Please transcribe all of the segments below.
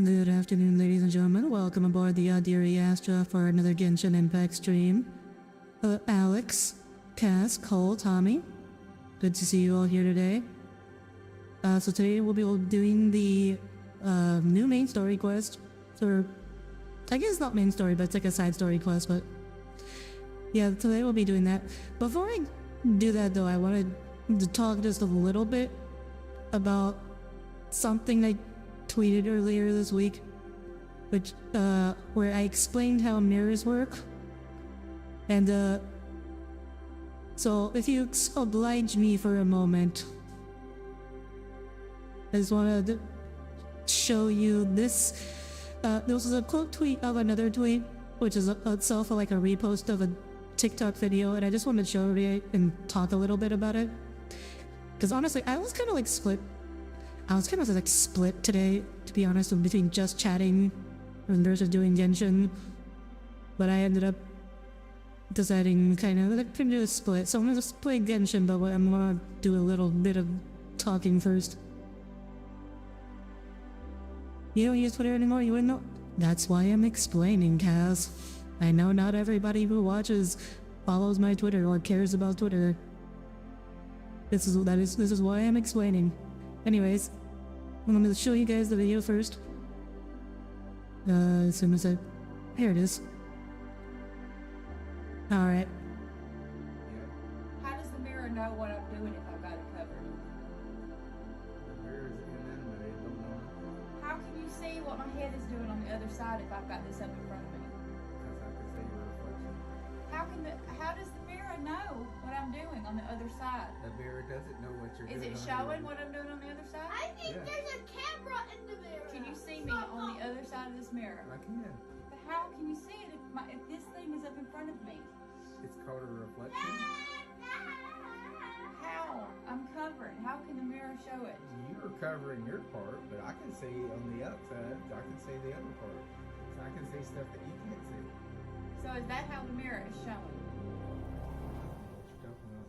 Good afternoon, ladies and gentlemen. Welcome aboard the Audire Astra for another Genshin Impact stream. Alex, Cass, Cole, Tommy. Good to see you all here today. So today we'll be doing the new main story quest. Or, I guess it's not main story, but it's like a side story quest, but... yeah, today we'll be doing that. Before I do that though, I wanted to talk just a little bit about something I tweeted earlier this week, which where I explained how mirrors work. And so if you oblige me for a moment, I just want to show you this. This was a quote tweet of another tweet, which is itself like a repost of a TikTok video, and I just wanted to show it and talk a little bit about it. Because honestly, I was kind of like split. I was kind of like split today, to be honest, between just chatting versus doing Genshin. But I ended up deciding kind of like to do a split. So I'm gonna just play Genshin, but I'm gonna do a little bit of talking first. You don't use Twitter anymore? You wouldn't know? That's why I'm explaining, Cass. I know not everybody who watches follows my Twitter or cares about Twitter. This is why I'm explaining. Anyways, I'm gonna show you guys the video first. As soon as here it is. Alright. How does the mirror know what I'm doing if I've got it covered? The mirror is inanimate, it don't know. How can you see what my head is doing on the other side if I've got this up in front of me? Because I can see your reflection. How does the mirror know what I'm doing on the other side? The mirror doesn't know what you're Is doing. it showing what I'm doing on the other side? I think Yeah. there's a camera in the mirror. Can you see me on the other side of this mirror? I can. But how can you see it if this thing is up in front of me? It's called a reflection. How? I'm covered. How can the mirror show it? You're covering your part, but I can see on the outside. I can see the other part. So I can see stuff that you can't see. So is that how the mirror is showing? What you talking about?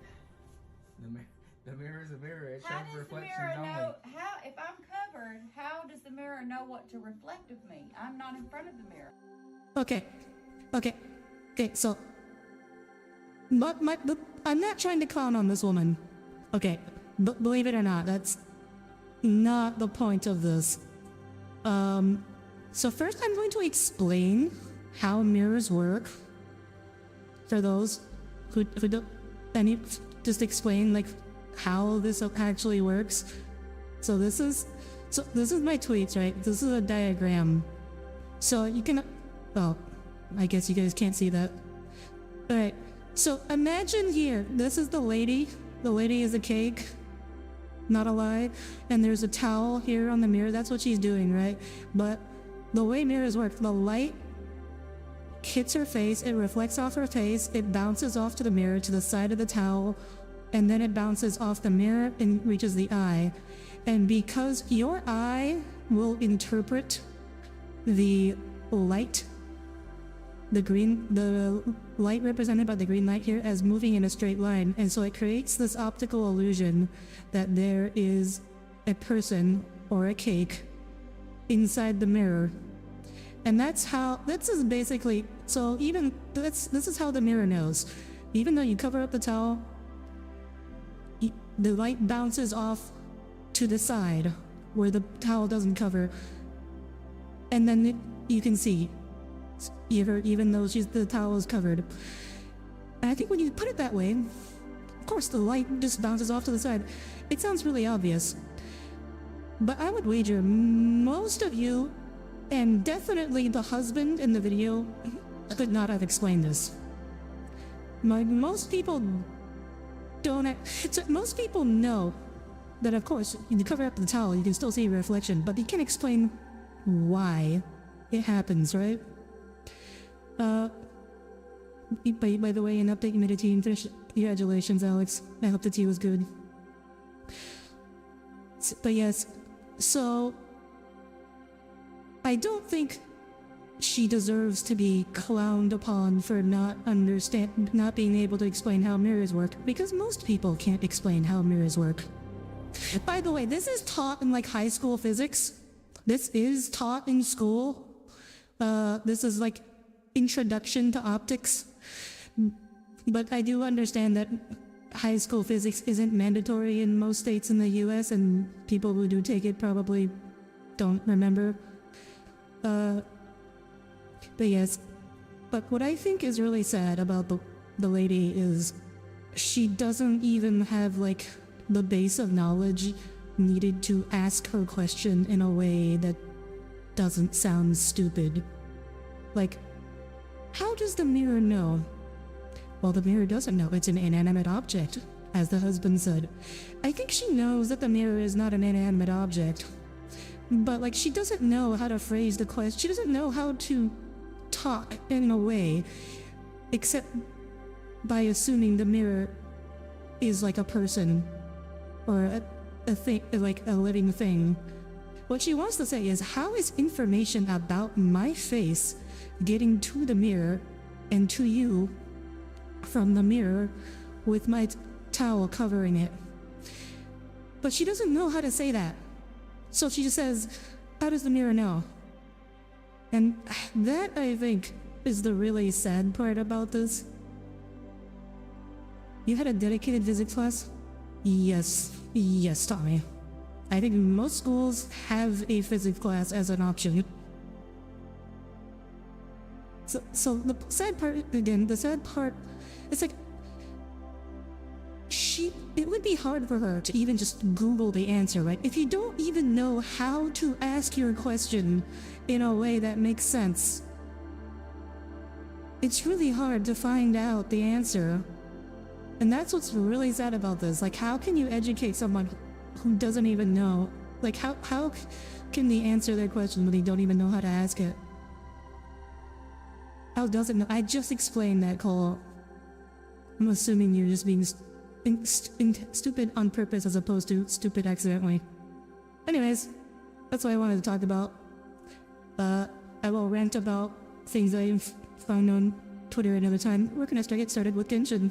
The mirror is a mirror. It How shows does the reflections mirror only. know? How, if I'm covered, how does the mirror know what to reflect of me? I'm not in front of the mirror. Okay, so... but I'm not trying to clown on this woman. Okay, but believe it or not, that's not the point of this. So first I'm going to explain how mirrors work. For those who don't, just explain like how this actually works. So this is my tweets, right? This is a diagram. So you can, oh, I guess you guys can't see that. Alright, so imagine here, this is the lady. The lady is a cake, not a lie. And there's a towel here on the mirror. That's what she's doing, right? But the way mirrors work, the light hits her face, it reflects off her face, it bounces off to the mirror to the side of the towel, and then it bounces off the mirror and reaches the eye. And because your eye will interpret the light, the light represented by the green light here as moving in a straight line, and so it creates this optical illusion that there is a person or a cake inside the mirror. And this is basically, so even this is how the mirror knows. Even though you cover up the towel, the light bounces off to the side where the towel doesn't cover, and then you can see, even though the towel is covered. And I think when you put it that way, of course the light just bounces off to the side. It sounds really obvious, but I would wager most of you, and definitely the husband in the video, could not have explained this. Most people most people know that, of course, you cover up the towel, you can still see a reflection, but you can't explain why it happens, right? By the way, an update you made a team finish. Congratulations, Alex. I hope the tea was good. But yes, so I don't think she deserves to be clowned upon for not being able to explain how mirrors work, because most people can't explain how mirrors work. By the way, this is taught in like high school physics. this is taught in school. This is like introduction to optics. But I do understand that high school physics isn't mandatory in most states in the US, and people who do take it probably don't remember. But yes. But what I think is really sad about the lady is she doesn't even have like the base of knowledge needed to ask her question in a way that doesn't sound stupid. Like, how does the mirror know? Well, the mirror doesn't know it's an inanimate object, as the husband said. I think she knows that the mirror is not an inanimate object. But like, she doesn't know how to phrase the question. She doesn't know how to talk in a way, except by assuming the mirror is like a person or a thing, like a living thing. What she wants to say is, how is information about my face getting to the mirror and to you from the mirror with my towel covering it? But she doesn't know how to say that. So she just says, how does the mirror know? And that, I think, is the really sad part about this. You had a dedicated physics class? Yes, Tommy. I think most schools have a physics class as an option. So the sad part, it's like, it would be hard for her to even just Google the answer, right? If you don't even know how to ask your question in a way that makes sense, it's really hard to find out the answer. And that's what's really sad about this. Like, how can you educate someone who doesn't even know? Like, how can they answer their question when they don't even know how to ask it? How does it know? I just explained that, Cole. I'm assuming you're just being stupid on purpose as opposed to stupid accidentally. Anyways, that's what I wanted to talk about. I will rant about things I've found on Twitter another time. We're gonna get started with Genshin.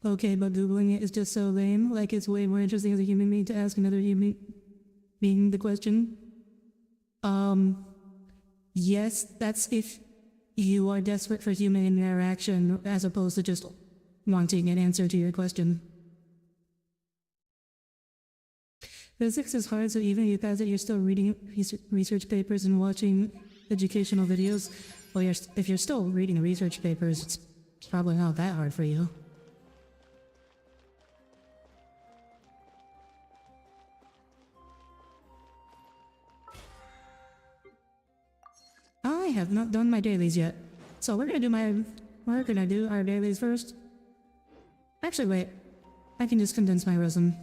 Okay, but Googling it is just so lame. Like, it's way more interesting as a human being to ask another human being the question. Yes, that's if you are desperate for human interaction as opposed to just wanting an answer to your question. Physics is hard, so even if you pass it, you're still reading research papers and watching educational videos. Well, if you're still reading research papers, it's probably not that hard for you. I have not done my dailies yet, so we're gonna do our dailies first. Actually, wait, I can just condense my resume.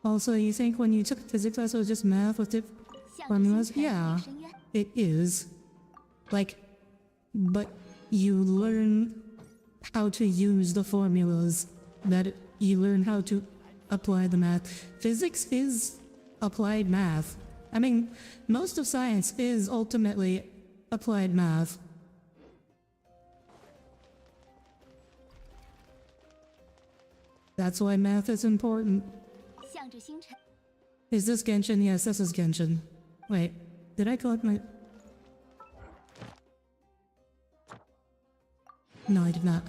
Also, you think when you took physics class it was just math with formulas? Yeah, it is. Like, but you learn how to use the formulas, that you learn how to apply the math. Physics is applied math. I mean, most of science is ultimately applied math. That's why math is important. Is this Genshin? Yes, this is Genshin. Wait, did I collect my... No, I did not.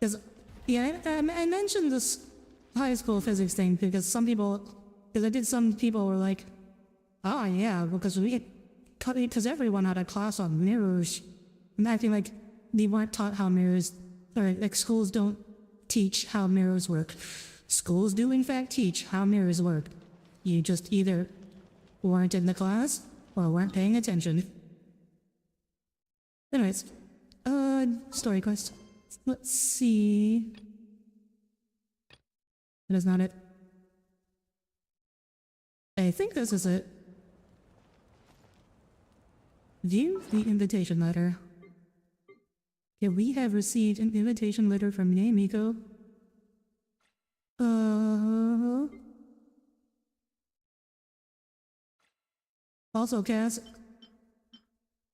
Because, yeah, I mentioned this high school physics thing because some people were like, oh yeah, because everyone had a class on mirrors. I'm acting like they weren't taught how mirrors, or like schools don't teach how mirrors work. Schools do in fact teach how mirrors work. You just either weren't in the class or weren't paying attention. Anyways, story quest. Let's see. That is not it. I think this is it. View the invitation letter. Yeah, we have received an invitation letter from Miko. Also, Cass,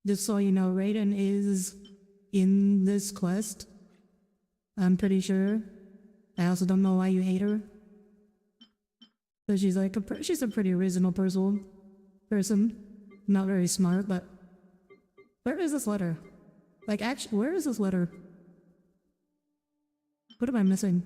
just so you know, Raiden is in this quest. I'm pretty sure. I also don't know why you hate her. But she's like she's a pretty reasonable person. Not very smart, but where is this letter? Like, actually, where is this letter? What am I missing?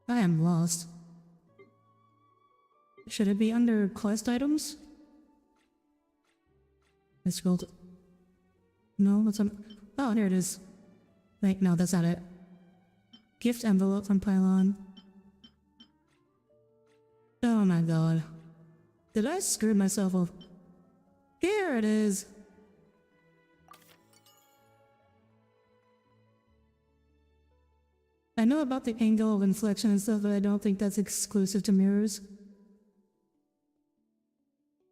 I am lost. Should it be under quest items? I scrolled. No, that's on. Oh, there it is. Wait, no, that's not it. Gift envelope from Pylon. Oh my god. Did I screw myself up? Here it is! I know about the angle of inflection and stuff, but I don't think that's exclusive to mirrors.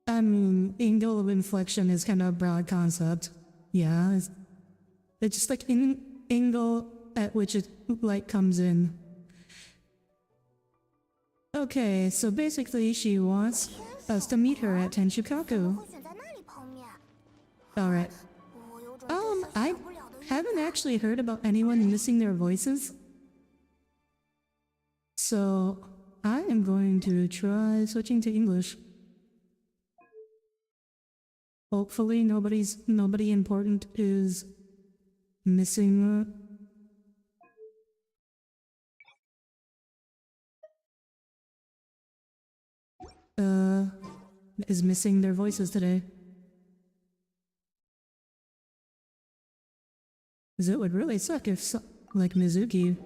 I mean, angle of inflection is kind of a broad concept. Yeah, it's just like an angle at which it light comes in. Okay, so basically she wants us to meet her at Tenshukaku. Alright. I haven't actually heard about anyone missing their voices. So, I am going to try switching to English. Hopefully nobody important is missing is missing their voices today. 'Cause it would really suck if like Mizuki.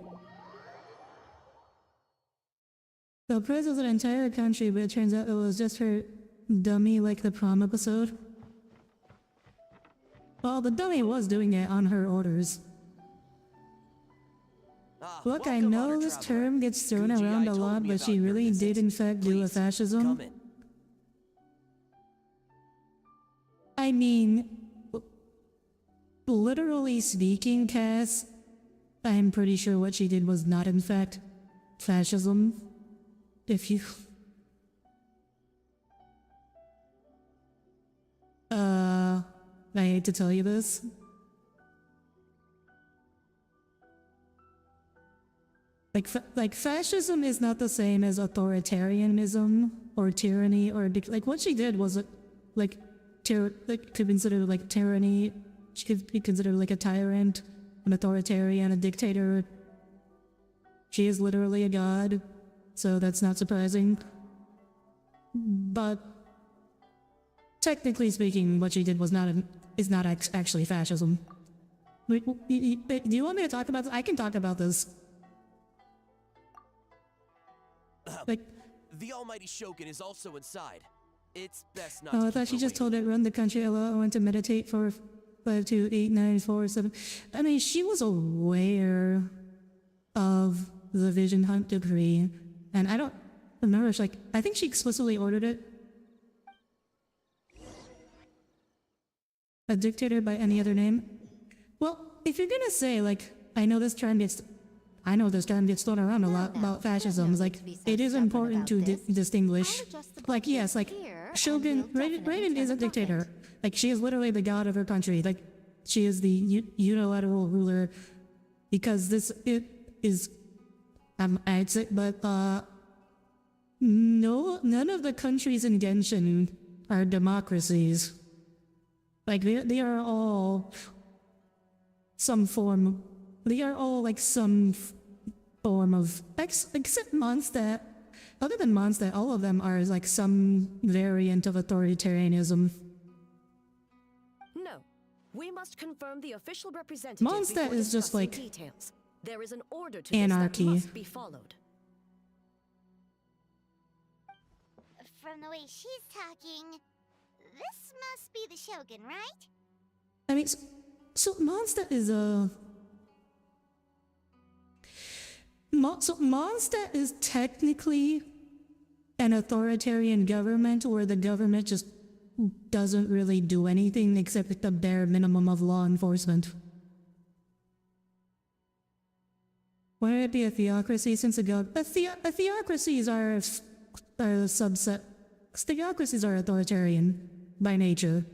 The praise was an entire country, but it turns out it was just her dummy like the prom episode. Well, the dummy was doing it on her orders. Look, I know this term gets thrown around a lot, but she really did in fact do a fascism. I mean, literally speaking, Cass, I'm pretty sure what she did was not in fact fascism. If you... I hate to tell you this. Like fascism is not the same as authoritarianism or tyranny or like what she did was like could be considered like tyranny. She could be considered like a tyrant, an authoritarian, a dictator. She is literally a god, so that's not surprising. But technically speaking, what she did was is not actually fascism. Wait, do you want me to talk about this? I can talk about this. Like, the almighty Shogun is also inside. It's best not oh, to I thought keep she her just waiting. told it run the country alone. I went to meditate for 5, 2, 8, 9, 4, 7. I mean, she was aware of the Vision Hunt decree, and I don't remember. I think she explicitly ordered it. A dictator by any other name? Well, if you're gonna say like, I know this term gets thrown around a lot about fascism. Like, it is important to distinguish. Like, yes, like Shogun, Raiden is a dictator. Like, she is literally the god of her country. Like, she is the unilateral ruler. Because I'd say, but none of the countries in Genshin are democracies. Like, they are all some form. They are all like some form of except Mondstadt. Other than Mondstadt, all of them are like some variant of authoritarianism. No, we must confirm the official representative. Mondstadt before is just discussing like details. There is an order to anarchy. this that must be followed. from the way she's talking. This must be the Shogun, right? I mean, so Mondstadt is a... So Mondstadt is technically an authoritarian government where the government just doesn't really do anything except the bare minimum of law enforcement. Why would it be a theocracy since theocracies are a subset? Theocracies are authoritarian by nature.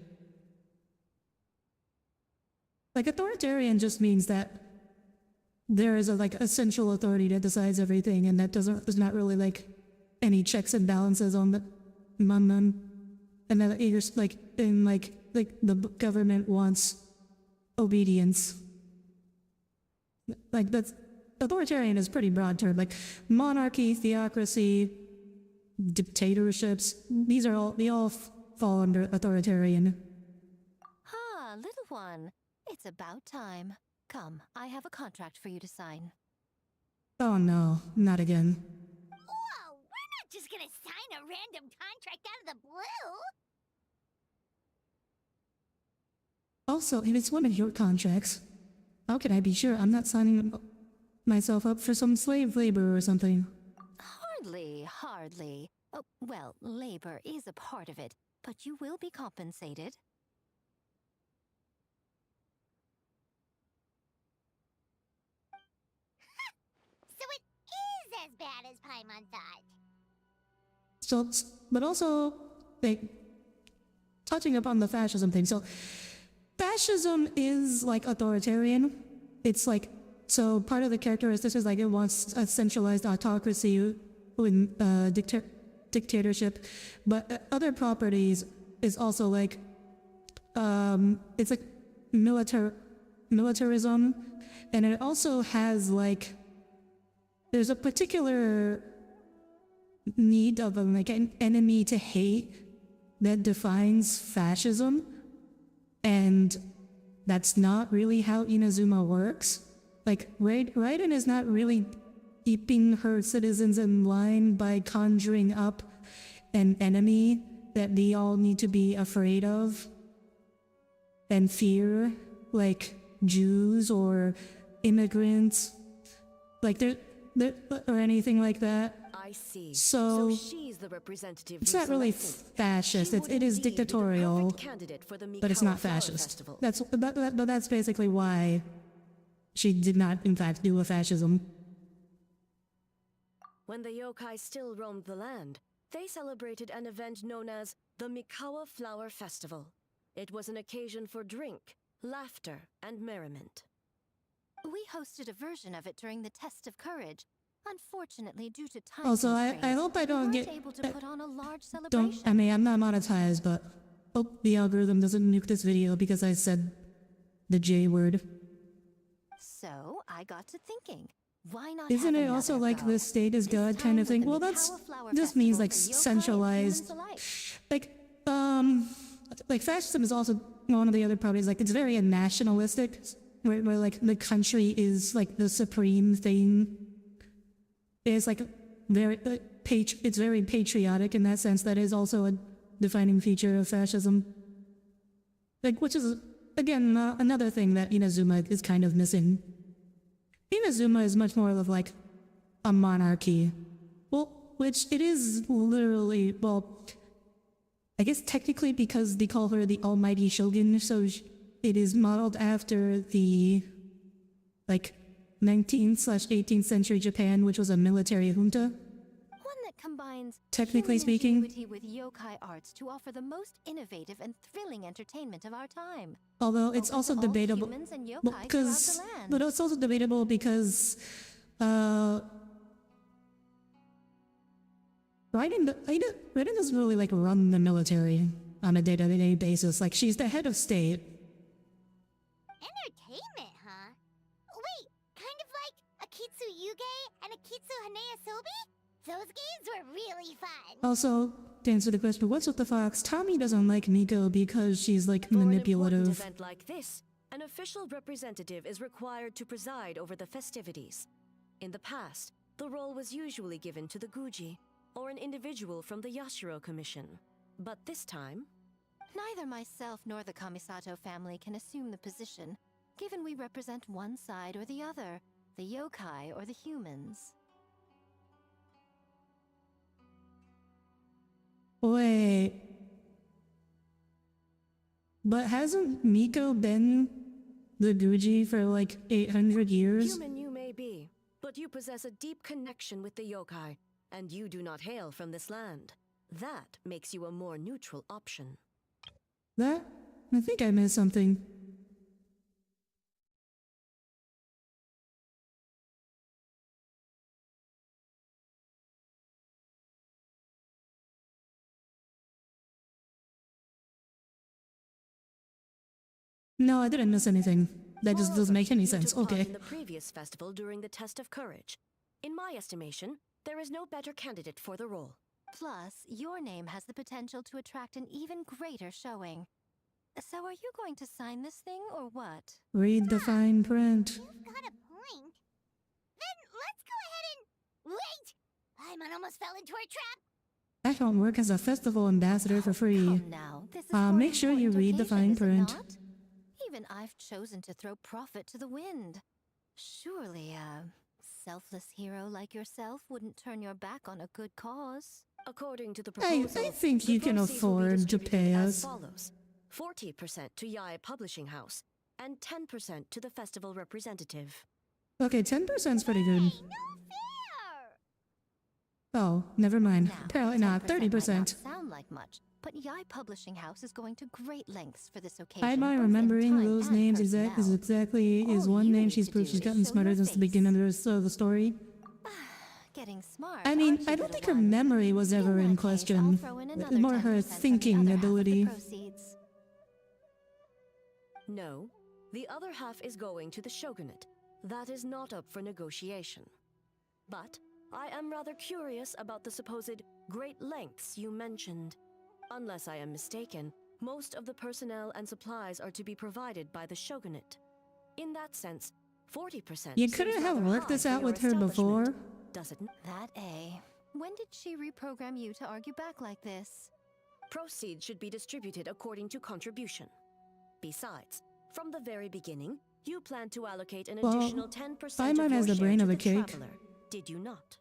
Like, authoritarian just means that there is a central authority that decides everything, and that there's not really like any checks and balances on them, and then you're just like the government wants obedience. Like, that's authoritarian is a pretty broad term. Like monarchy, theocracy, dictatorships. They all fall under authoritarian. Ah, little one. It's about time. Come, I have a contract for you to sign. Oh no, not again. Whoa, we're not just gonna sign a random contract out of the blue! Also, if it's one of your contracts, how can I be sure I'm not signing myself up for some slave labor or something? Hardly. Oh, well, labor is a part of it, but you will be compensated. So it is as bad as Paimon thought. So, but also, like, touching upon the fascism thing. So, fascism is like authoritarian. It's like, so part of the characteristics is like it wants a centralized autocracy with dictatorship, but other properties is also like, it's like militarism, and it also has like, there's a particular need of an enemy to hate that defines fascism, and that's not really how Inazuma works. Like, Raiden is not really keeping her citizens in line by conjuring up an enemy that they all need to be afraid of and fear, like Jews or immigrants, like or anything like that. I see. So she's the representative. It's not really fascist. It is dictatorial, but it's not fascist. That's basically why she did not, in fact, do a fascism. When the yokai still roamed the land, they celebrated an event known as the Mikawa Flower Festival. It was an occasion for drink, laughter, and merriment. We hosted a version of it during the test of courage. Unfortunately, due to time Also, I constraints, hope I don't we get... weren't able to put on a large celebration. I'm not monetized, but hope the algorithm doesn't nuke this video because I said the J word. So I got to thinking, why not? Isn't have it also another like go? the state is This God time kind of with thing? the Well, Mikawa Flower this means Festival like for yokai and centralized, humans alike. like fascism is also one of the other properties. Like, it's very nationalistic, where like the country is like the supreme thing. It's like it's very patriotic in that sense. That is also a defining feature of fascism. Like, which is again another thing that Inazuma is kind of missing. Inazuma is much more of like a monarchy. Well, which it is literally, well, I guess technically because they call her the Almighty Shogun, so it is modeled after the, like, 19th/18th century Japan, which was a military junta. One that combines Technically human speaking. ingenuity with yokai arts to offer the most innovative and thrilling entertainment of our time. Although it's Open also to all debatable, humans and yokai well, throughout because, the land. but it's also debatable because, Raiden doesn't really like run the military on a day-to-day basis. Like, she's the head of state. Entertainment, huh? Wait, kind of like Akitsu Yuge and Akitsu Hanea Sobi? Those games were really fun. Also, to answer the question, what's with the fox? Tommy doesn't like Miko because she's like For an important manipulative. event like this, an official representative is required to preside over the festivities. In the past, the role was usually given to the Guji. or an individual from the Yashiro Commission. But this time, Neither myself nor the Kamisato family can assume the position, given we represent one side or the other, the yokai or the humans. Wait. But hasn't Miko been the Guji for like 800 years? human you may be, but you possess a deep connection with the yokai, and you do not hail from this land. That makes you a more neutral option. That? I think I missed something. No, I didn't miss anything. That just doesn't make any You sense. took part Okay. in the previous festival during the test of courage. In my estimation, there is no better candidate for the role. Plus, your name has the potential to attract an even greater showing. So are you going to sign this thing or what? Read the fine print. You've got a point. Then let's go ahead and... Wait! Paimon almost fell into our trap! I don't work as a festival ambassador for free. Come now, this is for Make an sure you important read the occasion, fine is it print. not? Even I've chosen to throw profit to the wind. Surely a selfless hero like yourself wouldn't turn your back on a good cause. According to the I proposal, think the you can proceeds will be afford to distributed pay as us. follows: 40% to Yae Publishing House, and 10% to the festival representative. Okay, 10%'s pretty good. No fair! Oh, never mind. Now, Apparently not. 10% might not 30%. sound like much, but Yae Publishing House is going to great lengths for this occasion. By my both in remembering time those and names personnel. exactly is All one you name need she's to proved do she's is gotten show smarter your since the face. beginning of the story. Getting smart. I mean, aren't you, I don't little think her one? memory was ever In in that case, I'll question. throw in It's another more her 10% from the thinking other half of the ability. proceeds. No, the other half is going to the shogunate. That is not up for negotiation. But I am rather curious about the supposed great lengths you mentioned. Unless I am mistaken, most of the personnel and supplies are to be provided by the shogunate. In that sense, 40%. You seems couldn't have rather worked high this for out your with her before? establishment, does it? That A. When did she reprogram you to argue back like this? Proceeds should be distributed according to contribution. Besides, from the very beginning, you plan to allocate an Well, additional 10% Paimon of your has the share brain to of a the cake. traveler, did you not?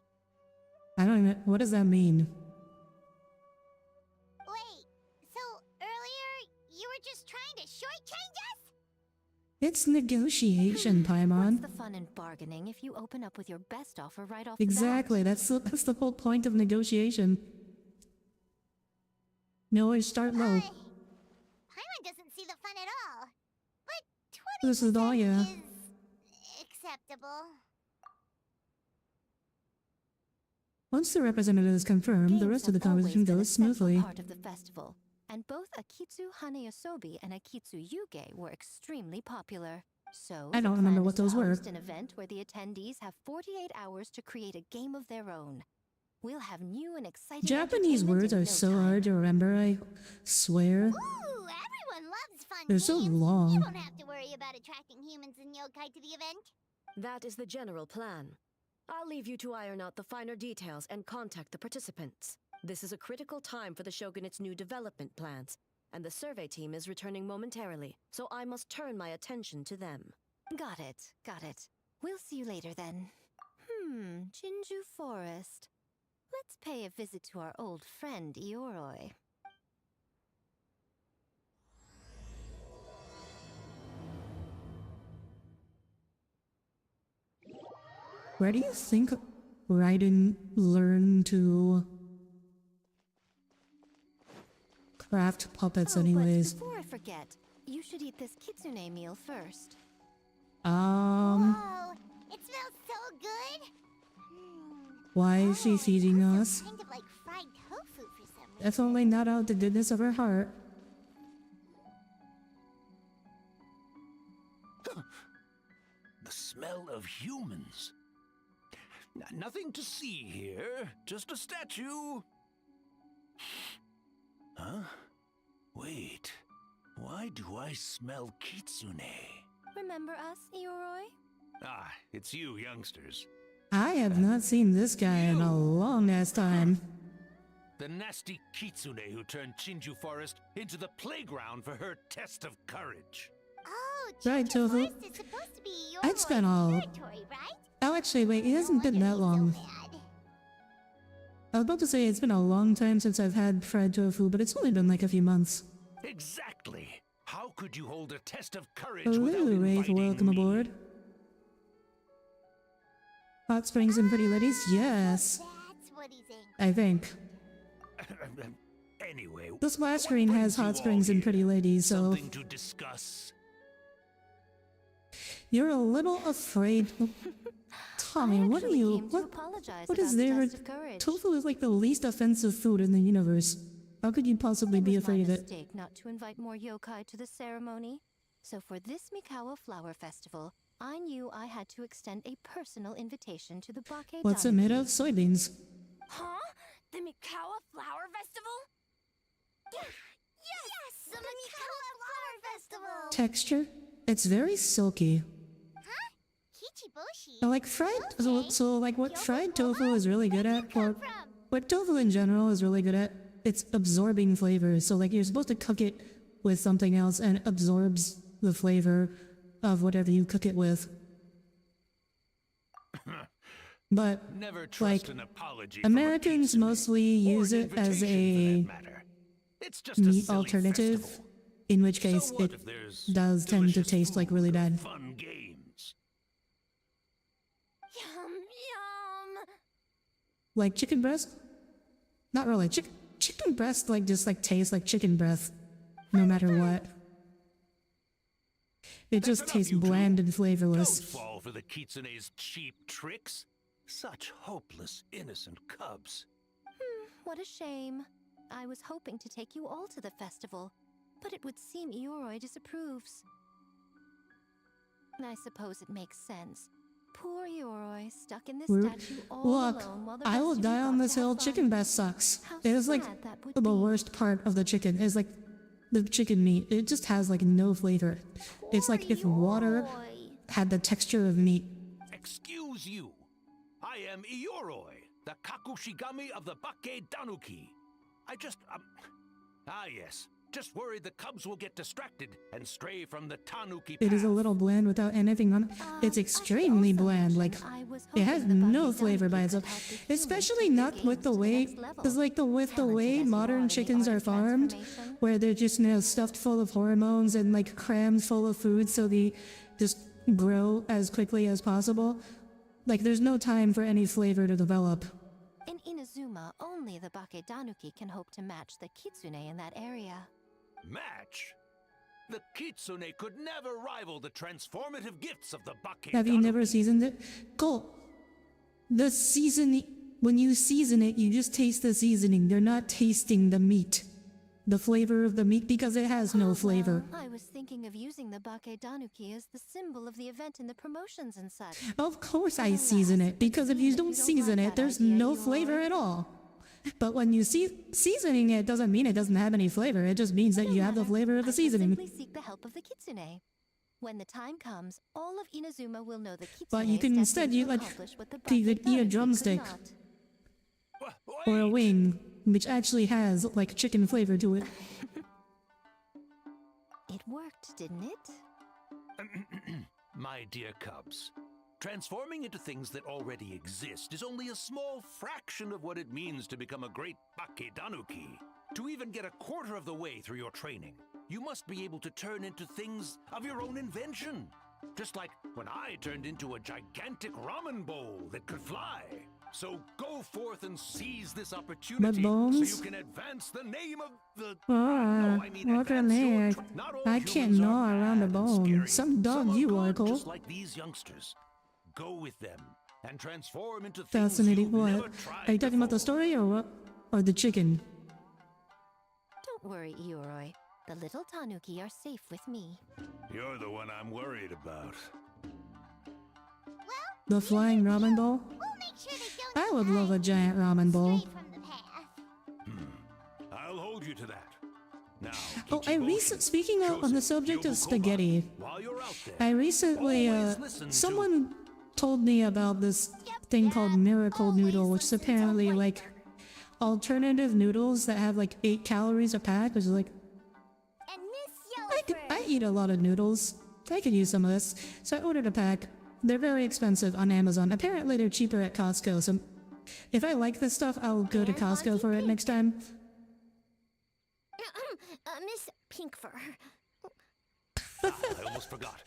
I don't even. What does that mean? Wait, so earlier you were just trying to shortchange us? It's negotiation, Paimon. What's the fun in bargaining if you open up with your best offer right off Exactly. the That's the whole point of negotiation. You always start low. Paimon doesn't see the fun at all. But 20% This is all, yeah. is acceptable. Once the representative is confirmed, the rest of the conversation goes smoothly. Part of the festival, and both Akitsu Haneyosobi and Akitsu Yuge were extremely popular. So I the don't remember plan what is to those were. host an event where the attendees have 48 hours to create a game of their own. We'll have new and exciting Japanese entertainment words in are no so time. hard to remember, I swear. Ooh, everyone loves fun They're games. so You long. won't have to worry about attracting humans and yokai to the event. That is the general plan. I'll leave you to iron out the finer details and contact the participants. This is a critical time for the Shogunate's new development plans, and the survey team is returning momentarily, so I must turn my attention to them. Got it, got it. We'll see you later then. Jinju Forest. Let's pay a visit to our old friend Ioroi. Where do you think Raiden learned to craft puppets Oh, anyways? but before I forget, you should eat this kitsune meal first. Whoa, it smells so good. Why is she feeding also us? Kind of like fried tofu for some reason. Definitely not out of the goodness of her heart. The smell of humans. Nothing to see here, just a statue. Huh? Wait, why do I smell kitsune? Remember us, Ioroi? Ah, it's you youngsters. I have not seen this guy in a long ass time. The nasty kitsune who turned Chinju Forest into the playground for her test of courage. Oh, Right, Chinju Tofu. Forest is supposed to be your I'd spent all... territory, right? Oh, actually, wait, it hasn't No been wonder that he's long. so mad. I was about to say it's been a long time since I've had fried tofu, but it's only been like a few months. Exactly. How could you hold a test of courage Hello, without Wraith, inviting welcome me? aboard. Hot springs and pretty ladies? Yes, That's what he's angry. I think. Anyway, The splash what screen has brings you hot all springs and here? pretty ladies, so Something to discuss. you're a little afraid. Tommy, what are you? What is there? Tofu is like the least offensive food in the universe. How could you possibly be afraid of it? Mistake not to invite more yokai to the ceremony. So for this Mikawa Flower Festival, I knew I had to extend a personal invitation to the Bake What's it made of? Soybeans. Huh? The Mikawa Flower Festival? Yes! The Mikawa Flower Festival! Texture? It's very silky. Huh? Kichiboshi? Like fried, so like what fried tofu is really good at, or From? what tofu in general is really good at, it's absorbing flavor. So like you're supposed to cook it with something else and it absorbs the flavor of whatever you cook it with. But Never trust like an apology from a Americans kitsune, mostly or use an it as invitation, for a that matter. It's just a meat silly alternative, festival. in which So case what it if there's does tend to delicious taste like really food or bad. Fun games. Yum, yum! Like chicken breast? Not really. Chicken breast like just like tastes like chicken breast, no matter what. It just enough, tastes you two. bland and Don't flavorless. fall for the kitsune's cheap tricks. Such hopeless, innocent cubs. What a shame. I was hoping to take you all to the festival, but it would seem Ioroi disapproves. I suppose it makes sense. Poor Ioroi, stuck in this Rude. statue all Look, alone while the I rest will of you die on got this to have hill. fun. Chicken breast sucks. How It is like sad that would the be. worst part of the chicken. Is like the chicken meat. It just has like no flavor. It's like if water Ioroi. had the texture of meat. Excuse you. I am Ioroi, the Kakushigami of the Bake Danuki. I just, yes. Just worried the cubs will get distracted and stray from the Tanuki It is a path. little bland without anything on it. It's extremely bland. Like it has no flavor by itself, especially not with the way, because like with the way modern chickens are farmed, where they're just stuffed full of hormones and like crammed full of food, so they just grow as quickly as possible. Like there's no time for any flavor to develop. In Inazuma, only the Bake Danuki can hope to match the Kitsune in that area. Match? The Kitsune could never rival the transformative gifts of the Bake Have you never Danuki. seasoned it? Go. The seasoning, when you season it, you just taste the seasoning. You're not tasting the meat. The flavor of the meat, because it has no flavor. Well, I was thinking of using the Bake Danuki as the symbol of the event in the promotions and such. Of course I season it, because if you don't season it, there's no flavor at all. But when you seasoning it doesn't mean it doesn't have any flavor. It just means that No you have the matter. flavor of the I shall seasoning. simply seek the help of the Kitsune. When the time comes, all of Inazuma will know the Kitsune But you can instead you like you could eat a drumstick or a wing, which actually has like chicken flavor to it. It worked, didn't it? My dear cubs, transforming into things that already exist is only a small fraction of what it means to become a great Bake Danuki. To even get a quarter of the way through your training, you must be able to turn into things of your own invention. Just like when I turned into a gigantic ramen bowl that could fly. So go forth and seize this opportunity bones? so you can advance the name of the... Ah, No, I mean what advance your an egg. Not all I can't humans are gnaw around a bad and bone. scary. Some dog are you, good, Oracle. Just like these youngsters. Go with them and transform into things Fascinating. you've What? never tried Are you talking about the before. story or what? Or the chicken? Don't worry, Ioroi. The little Tanuki are safe with me. You're the one I'm worried about. The flying ramen bowl? We'll make sure they don't I would love a giant ramen bowl. stray from the path. I'll hold you to that. Now, Oh, Kichiboshi, speaking of on the subject of Yobukoma, spaghetti, while you're out there, I recently, always listen to- someone told me about this thing called Miracle Noodle, which is apparently like alternative noodles that have like 8 calories a pack, which is like, And Miss I eat a lot of noodles. I could use some of this. So I ordered a pack. They're very expensive on Amazon. Apparently they're cheaper at Costco, so if I like this stuff, I'll go to Costco for it next time. Miss Pinkfur. I almost forgot.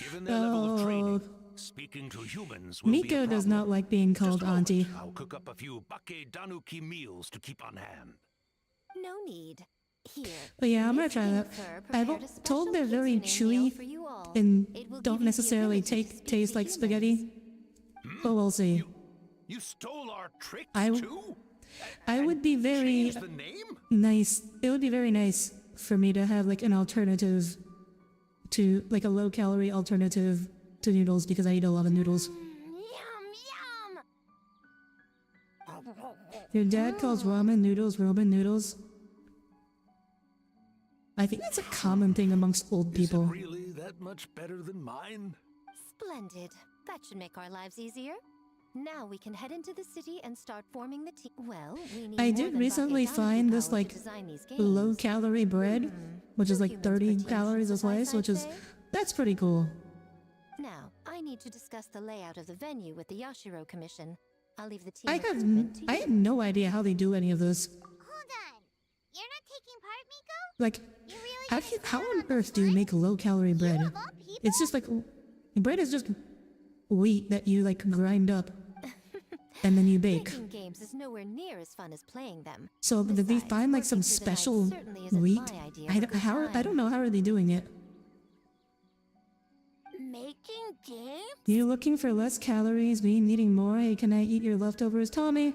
Given their level of training, speaking to humans will be a Miko does problem. not like being called Just a moment. auntie. I'll cook up a few Bake Danuki meals to keep on hand. No need. Here. But yeah, I'm gonna Miss try that. Pinkfur I've prepared a told special they're very kitsune meal chewy for you all. and It will give don't you the necessarily ability to speak taste to like humans. spaghetti. But we'll see. You stole our tricks I- too? I would be very Changed the name? nice. It would be very nice for me to have like an alternative to like a low calorie alternative to noodles because I eat a lot of noodles. Yum, yum. Your dad calls ramen noodles. I think that's a common thing amongst old Is it people. really that much better than mine? Splendid. That should make our lives easier. Now we can head into the city and start forming the team. Well, we need I more did than recently Bake find Danuki this power to like design these games. low calorie bread, which is Do like humans 30 produce calories a the slice, slice, which I'd is say? that's pretty cool. Now, I need to discuss the layout of the venue with the Yashiro Commission. I'll leave the team I recruitment to I you. had no idea how they do any of this. Hold on. You're not taking part, Miko? Like, You really how gonna do you, how call on on the earth do you front? make low calorie bread? You of all people? It's just like bread is just wheat that you like grind up and then you bake. Making games is nowhere near as fun as playing them. So did they Besides, find like some working through the night special certainly isn't wheat? my idea I of a don't, good I time. don't know how are they doing it. Making games? You're looking for less calories, me needing more. Hey, can I eat your leftovers, Tommy?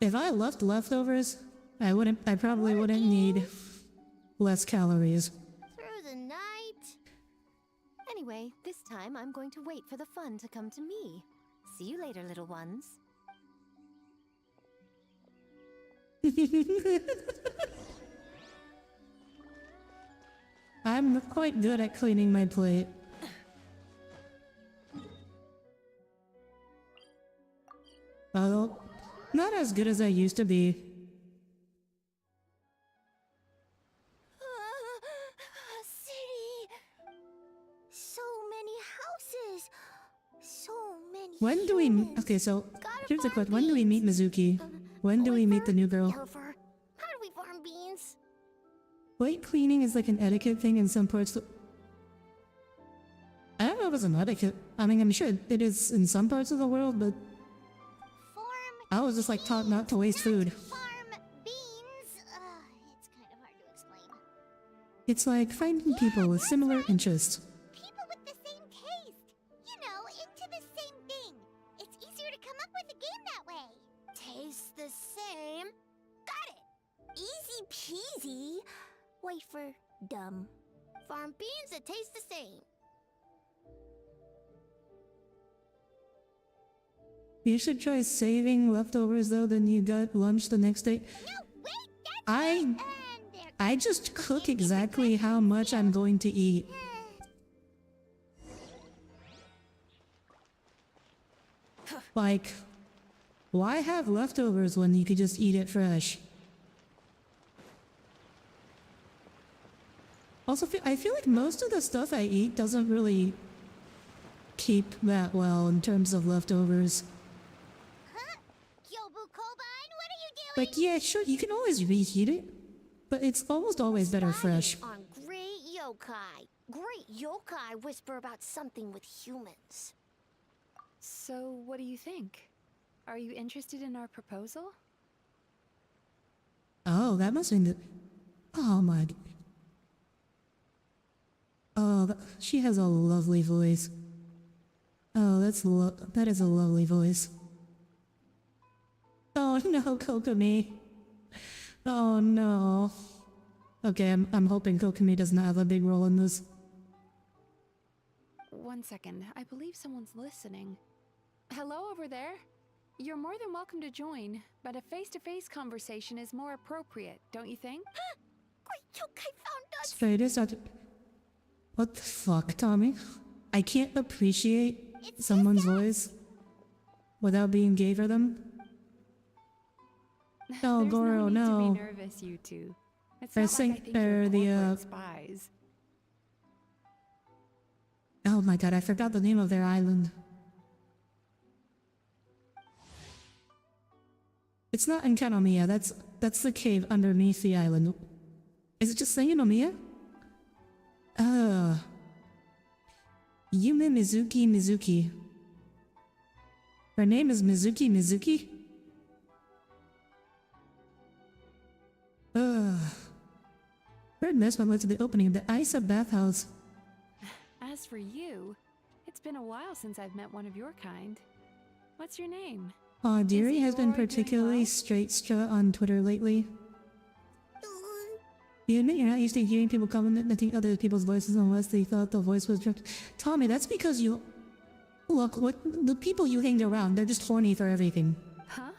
If I left leftovers, I probably wouldn't need less calories. Through the night? Anyway, this time I'm going to wait for the fun to come to me. See you later, little ones. I'm quite good at cleaning my plate. Although, not as good as I used to be. City. So many houses. So many. When do we... Okay, so, here's the question. When do we meet Mizuki? When do we meet the new girl? Gopher. How do we farm beans? Plate cleaning is like an etiquette thing in some parts of... I don't know if it's an etiquette. I mean, I'm sure it is in some parts of the world, but Farm. I was just like taught not to waste food. Farm beans. It's kind of hard to explain. It's like finding people with similar interests. People with the same taste. You know, into the same thing. It's easier to come up with a game that way. Taste the same. Got it. Easy peasy. Wait for dumb. Farm beans that taste the same. You should try saving leftovers though, then you got lunch the next day. No, wait, that's I and I just cook exactly how much I'm going to eat. Like, why have leftovers when you could just eat it fresh? Also, I feel like most of the stuff I eat doesn't really keep that well in terms of leftovers. Huh? Gyobu Kobine, what are you doing? Like, yeah, sure, you can always reheat it, but it's almost always better fresh. On great yokai. Great yokai whisper about something with humans. So, what do you think? Are you interested in our proposal? Oh, that must mean that... Oh my... Oh, she has a lovely voice. Oh, that is a lovely voice. Oh no, Kokomi. Oh no. Okay, I'm hoping Kokomi does not have a big role in this. 1 second. I believe someone's listening. Hello over there? You're more than welcome to join, but a face-to-face conversation is more appropriate, don't you think? Great yokai found us. Straight is not... What the fuck, Tommy? I can't appreciate someone's voice without being gay for them. Oh, There's Goro, no need to no. be nervous, you two. It's I not like I think think they're you're the, corporate spies. Oh my god, I forgot the name of their island. It's not in Kanomiya, that's the cave underneath the island. Is it just saying Nomiya? Yume Mizuki. Her name is Mizuki? Bird Mesma went to the opening of the Isa bathhouse. As for you, it's been a while since I've met one of your kind. What's your name? Audire Is has been Leroy doing particularly well? straight-straw on Twitter lately. You admit you're not used to hearing people commenting other people's voices unless they thought the voice was direct. Tommy, that's because you... Look, what the people you hang around, they're just horny for everything. Huh?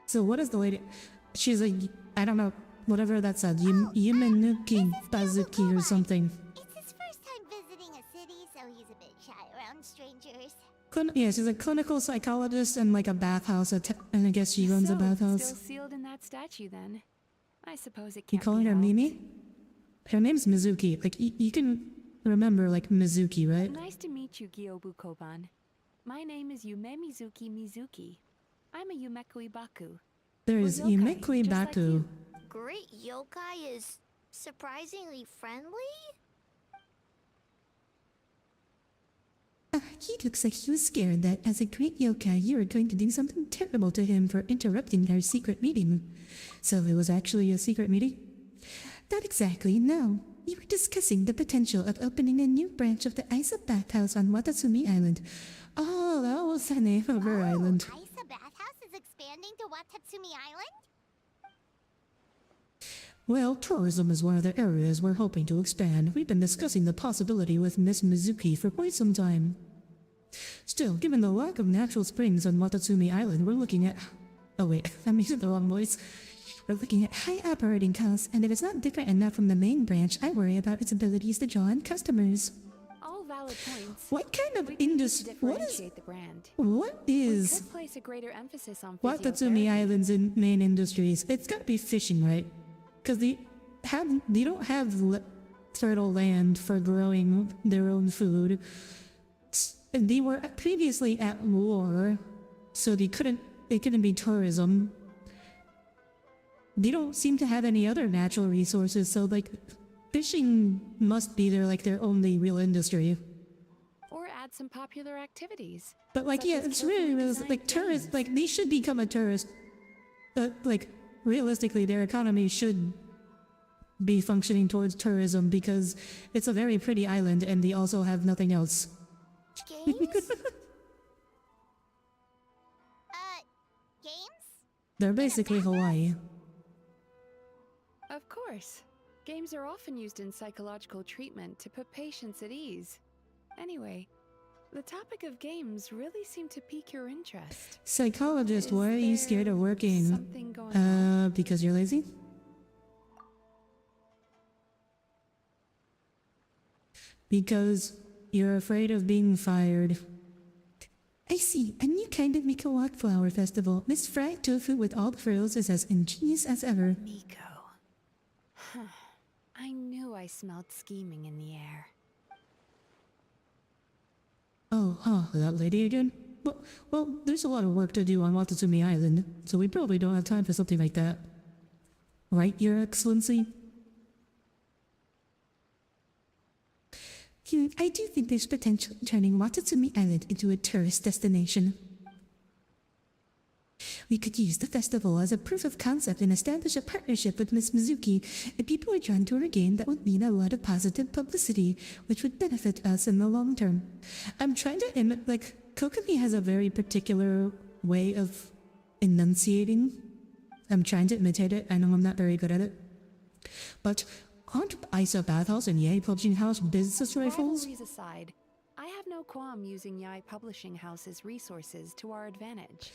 So what is the lady... She's a... I don't know, whatever that said. Yumenuki Bazuki or something. It's his first time visiting a city, so he's a bit shy around strangers. Yeah, she's a clinical psychologist and like a bathhouse, and I guess she runs a So, bathhouse. still sealed in that statue then. I suppose it You can't calling be her helped. Mimi? Her name's Mizuki. Like, you can remember, like, Mizuki, right? Nice to meet you, Gyobu Koban. My name is Yume Mizuki. I'm a Yumekui Baku. There's Or yokai, Yumekui just like Baku. you. Great yokai is surprisingly friendly? He looks like he was scared that, as a great yokai, you were going to do something terrible to him for interrupting our secret meeting. So it was actually a secret meeting? Not exactly, no. We were discussing the potential of opening a new branch of the Isa Bathhouse on Watatsumi Island. Oh, that was the name of her island. Isa Bathhouse is expanding to Watatsumi Island? Well, tourism is one of the areas we're hoping to expand. We've been discussing the possibility with Miss Mizuki for quite some time. Still, given the lack of natural springs on Watatsumi Island, we're looking at... Oh wait, I'm using the wrong voice. We're looking at high operating costs, and if it's not different enough from the main branch, I worry about its abilities to draw in customers. All valid points. What kind of We could use to industry... differentiate the brand. What We is... could place a greater emphasis on Watatsumi physiotherapy. Island's main industries? It's gotta be fishing, right? Because they don't have fertile land for growing their own food. They were previously at war, so it couldn't be tourism. They don't seem to have any other natural resources, so like fishing must be their only real industry. Or add some popular activities. But like, such yeah, as it's carefully really designed like tourists. games. Like, they should become a tourist. But like, realistically, their economy should be functioning towards tourism because it's a very pretty island, and they also have nothing else. Games? Games? They're basically Hawaii. Of course. Games are often used in psychological treatment to put patients at ease. Anyway, the topic of games really seemed to pique your interest. Psychologist, why are you Is scared of there working? something going on? Because you're lazy? Because you're afraid of being fired. I see. A new kind of Miko Wildflower Festival. This fried tofu with all the frills is as ingenious as ever. Miko. I knew I smelled scheming in the air. Oh, that lady again? Well, there's a lot of work to do on Watatsumi Island, so we probably don't have time for something like that. Right, Your Excellency? I do think there's potential in turning Watatsumi Island into a tourist destination. We could use the festival as a proof of concept and establish a partnership with Miss Mizuki. If people are drawn to her game, that would mean a lot of positive publicity, which would benefit us in the long term. I'm trying to Kokomi has a very particular way of enunciating. I'm trying to imitate it. I know I'm not very good at it. But aren't Isa Bathhouse and Yay Publishing House business rifles? Rivalries aside, I have no qualm using Yai Publishing House's resources to our advantage.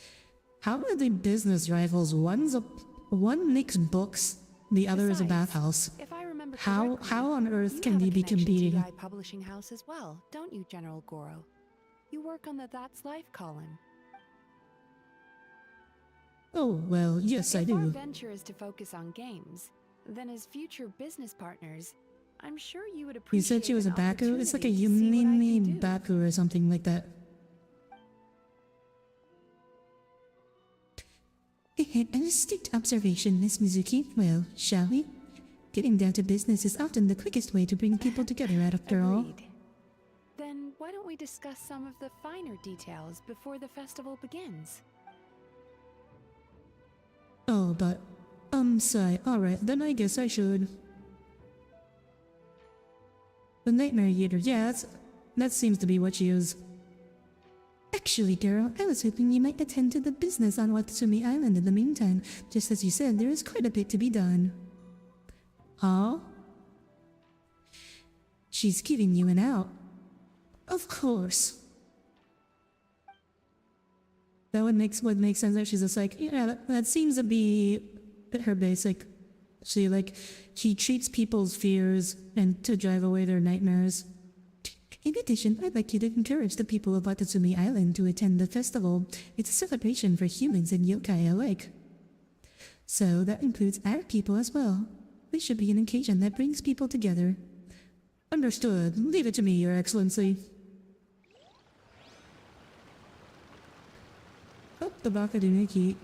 How are they business rivals? One makes books, the other is a Besides, bathhouse. If I remember How correctly, on earth you can have they a be connection to competing? Yai Publishing House as well, don't you, General Goro? You work on the That's Life column. Oh, well, yes, I If our do. venture is to focus on games, then as future business partners, I'm sure you would appreciate. You said she was a an Baku? It's like a opportunity to see what I can Yumimi do. Baku or something like that. An astute observation, Miss Mizuki. Well, shall we? Getting down to business is often the quickest way to bring people together after all. Agreed. Then why don't we discuss some of the finer details before the festival begins? Oh, but... Sigh. Alright, then I guess I should. The Nightmare Eater, yeah, that seems to be what she is. Actually, girl, I was hoping you might attend to the business on Watsumi Island in the meantime. Just as you said, there is quite a bit to be done. Huh? She's giving you an out. Of course. That would make sense that she's just like, yeah, that seems to be her basic. She treats people's fears and to drive away their nightmares. In addition, I'd like you to encourage the people of Watatsumi Island to attend the festival. It's a celebration for humans and yokai alike. So that includes our people as well. This should be an occasion that brings people together. Understood. Leave it to me, Your Excellency. Oh, the Bakaduniki.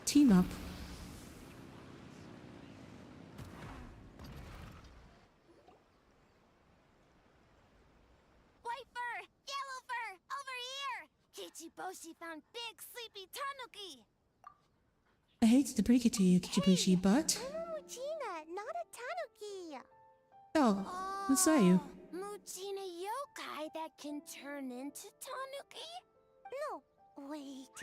Team up. White fur! Yellow fur! Over here! Kichiboshi found big sleepy tanuki! I hate to break it to you, Kichibushi, but... I'm a Muchina, not a tanuki! Oh, what say you? Muchina yokai that can turn into tanuki? No, wait.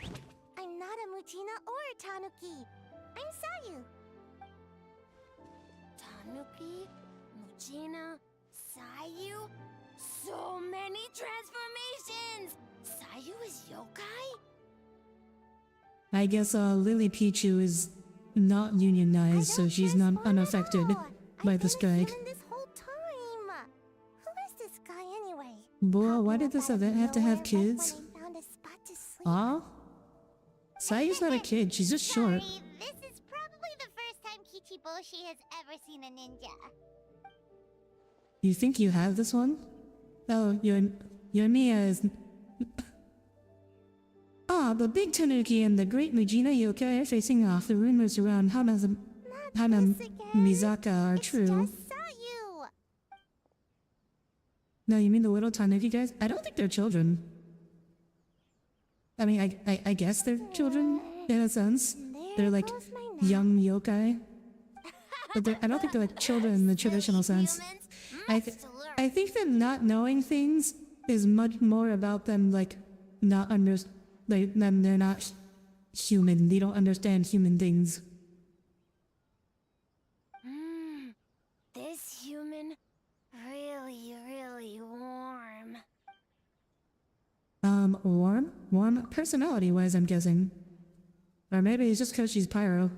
I'm not a Muchina or a tanuki. I'm Sayu. Tanuki, Muchina, Sayu? So many transformations! Sayu is yokai? I guess Lily Pichu is not unionized, so she's not unaffected by the strike. This whole time. Who is this guy anyway? Boy, why did this event have to have kids? Aw? Sayu's not a kid, she's just short. Sorry, this is probably the first time Kichiboshi has ever seen a ninja. You think you have this one? Oh, your Mia is... Ah, the big Tanuki and the great Mujina yokai are facing off. The rumors around Hana Mizaka are true. Just Sayu. No, you mean the little Tanuki guys? I don't think they're children. I mean, I guess they're children, in a sense. They're like young yokai. But I don't think they're like children in the traditional sense. I think that not knowing things is much more about them like not them they're not human. They don't understand human things. This human really warm. Warm? Warm personality-wise, I'm guessing. Or maybe it's just because she's pyro.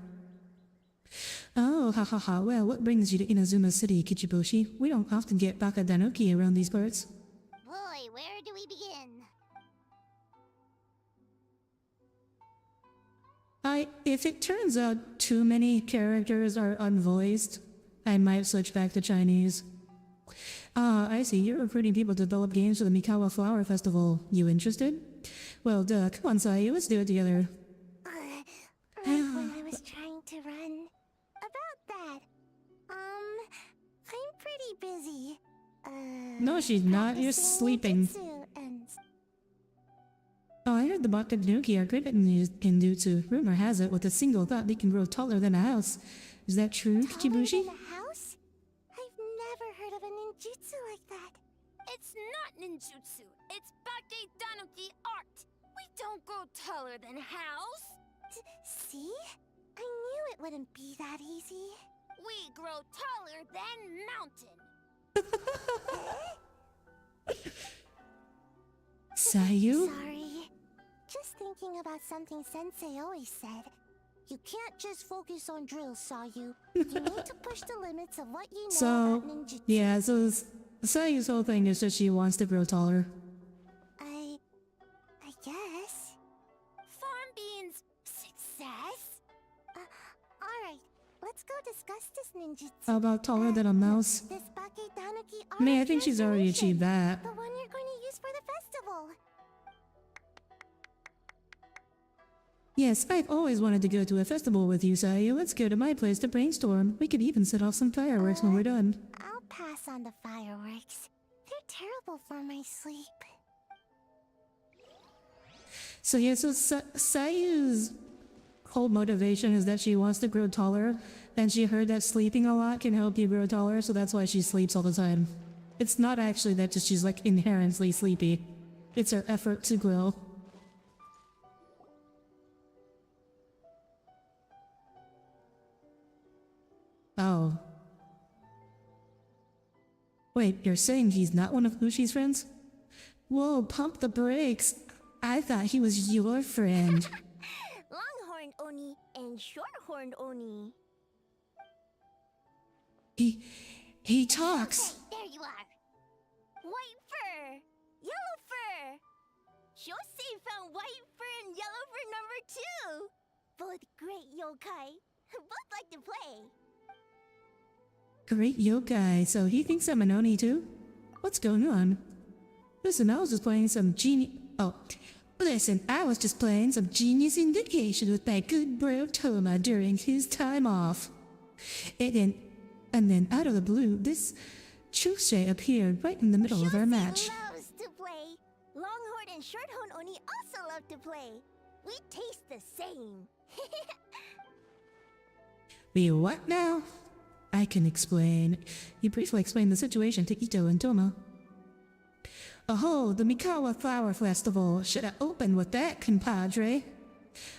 Oh, ha ha ha. Well, what brings you to Inazuma City, Kichiboshi? We don't often get Bakadanuki around these parts. Boy, where do we begin? If it turns out too many characters are unvoiced, I might switch back to Chinese. Ah, I see. You're recruiting people to develop games for the Mikawa Flower Festival. You interested? Well, duh. Come on, Sai. Let's do it together. Right when I was trying to run. About that. I'm pretty busy. No, she's not. You're practicing sleeping. ninjutsu and... Oh, I heard the Bakadanuki are great at ninjutsu. Rumor has it, with a single thought, they can grow taller than a house. Is that true, Kichibushi? Taller than a house? I've never heard of a ninjutsu like that. It's not ninjutsu. It's Bakadanuki art. We don't grow taller than house. See? I knew it wouldn't be that easy. We grow taller than mountain. Sayu? Sorry. Just thinking about something Sensei always said. You can't just focus on drills, Sayu. You need to push the limits of what you know So, about ninjutsu. yeah, so Sayu's whole thing is that she wants to grow taller. I guess. Farm beans, success? let's go discuss this ninjutsu. How about taller than a mouse? This Bake Tanuki I mean, I think she's already transformation, achieved that. the one you're going to use for the festival. Yes, I've always wanted to go to a festival with you, Sayu. Let's go to my place to brainstorm. We could even set off some fireworks when we're done. I'll pass on the fireworks. They're terrible for my sleep. So yeah, so Sayu's whole motivation is that she wants to grow taller, and she heard that sleeping a lot can help you grow taller, so that's why she sleeps all the time. It's not actually that just she's like inherently sleepy. It's her effort to grow. Oh. Wait, you're saying he's not one of Ushi's friends? Whoa, pump the brakes. I thought he was your friend. Longhorned Oni and Shorthorned Oni. He talks. Okay, there you are. White fur, yellow fur. Shosei found white fur and yellow fur number 2. Both great yokai. Both like to play. Great yokai, so he thinks I'm an Oni too? What's going on? Listen, I was just playing some genius indication with my good bro Toma during his time off. And then out of the blue, this Chusei appeared right in the middle of our match. Loves to play. Longhorn and Shorthorn Oni also love to play. We taste the same. We what now? I can explain. He briefly explained the situation to Ito and Toma. Oh, the Mikawa Flower Festival. Should have opened with that, compadre.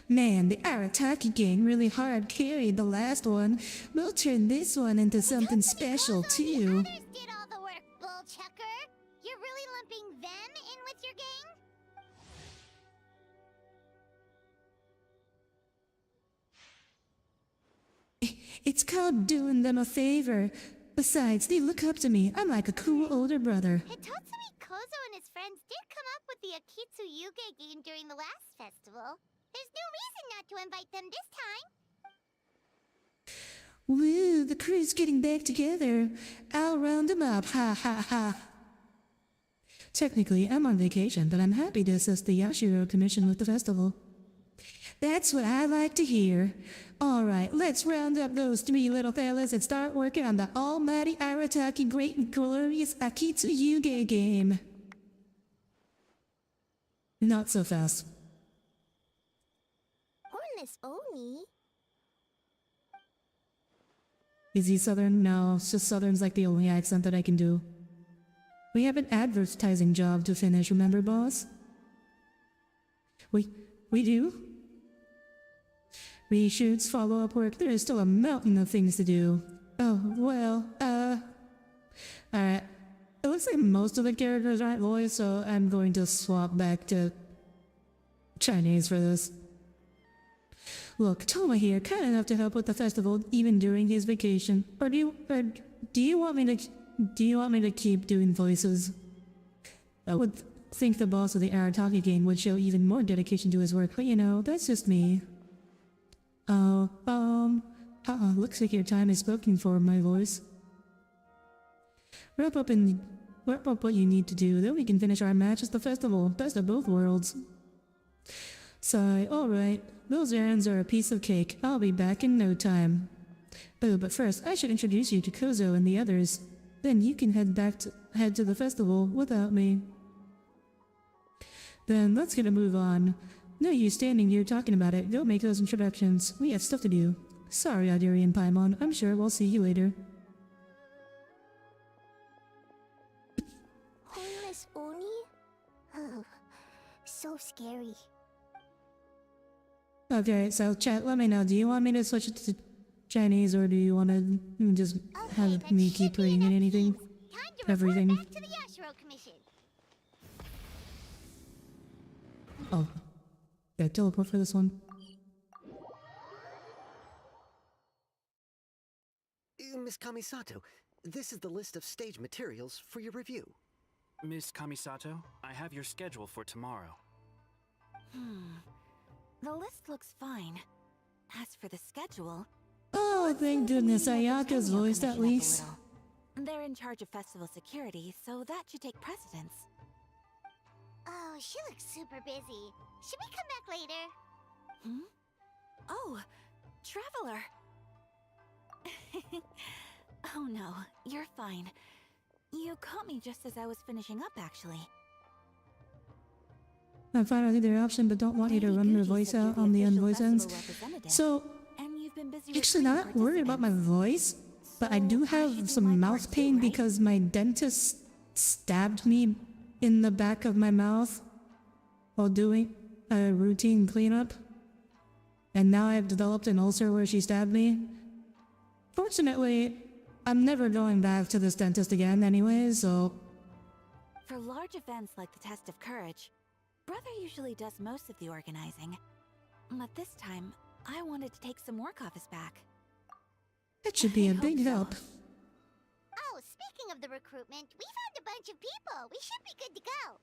Man, the Arataki gang really hard carried the last one. We'll turn this one into something special, too. The others did all the work, bullchucker. You're really lumping them in with your gang? It's called doing them a favor. Besides, they look up to me. I'm like a cool older brother. Hitotsumi Kozo and his friends did come up with the Akitsu Yuge game during the last festival. There's no reason not to invite them this time. Woo, the crew's getting back together. I'll round them up, ha ha ha. Technically, I'm on vacation, but I'm happy to assist the Yashiro Commission with the festival. That's what I like to hear. Alright, let's round up those 3 little fellas and start working on the almighty Arataki great and glorious Akitsu Yuge game. Not so fast. Hornless Oni? Is he Southern? No, it's just Southern's like the only accent that I can do. We have an advertising job to finish, remember, boss? We do? Reshoots, follow-up work, there is still a mountain of things to do. Oh, well, alright. It looks like most of the characters aren't voiced, so I'm going to swap back to Chinese for this. Look, Toma here, kind enough to help with the festival even during his vacation. Or do you want me to keep doing voices? I would think the boss of the Arataki game would show even more dedication to his work, but you know, that's just me. Looks like your time is spoken for, my voice. Wrap up what you need to do, then we can finish our match at the festival. Best of both worlds. Sigh, alright. Those errands are a piece of cake. I'll be back in no time. Oh, but first, I should introduce you to Kozo and the others. Then you can head to the festival without me. Then let's get a move on. No use standing here talking about it. Go make those introductions. We have stuff to do. Sorry, Audire and Paimon. I'm sure we'll see you later. Hornless Oni? Oh, so scary. Okay, so chat, let me know. Do you want me to switch it to Chinese, or do you want to just have me keep playing in anything? Everything. Back to the Yashiro Commission. Oh. Yeah, teleport for this one. Miss Kamisato, this is the list of stage materials for your review. Miss Kamisato, I have your schedule for tomorrow. The list looks fine. As for the schedule... Oh, Oh, thank goodness, Ayaka's voiced at least. They're in charge of festival security, so that should take precedence. Oh, she looks super busy. Should we come back later? Hmm? Oh, Traveler. Oh no, you're fine. You caught me just as I was finishing up, actually. I'm fine with either option, but don't want you to run your voice out on the unvoiced ends. So, actually not worried about my voice, but I do have some mouth pain because my dentist stabbed me in the back of my mouth while doing a routine cleanup. And now I've developed an ulcer where she stabbed me. Fortunately, I'm never going back to this dentist again anyway, so... For large events like the Test of Courage, Brother usually does most of the organizing. But this time, I wanted to take some work off his back. That should be a big help. Oh, speaking of the recruitment, we found a bunch of people. We should be good to go.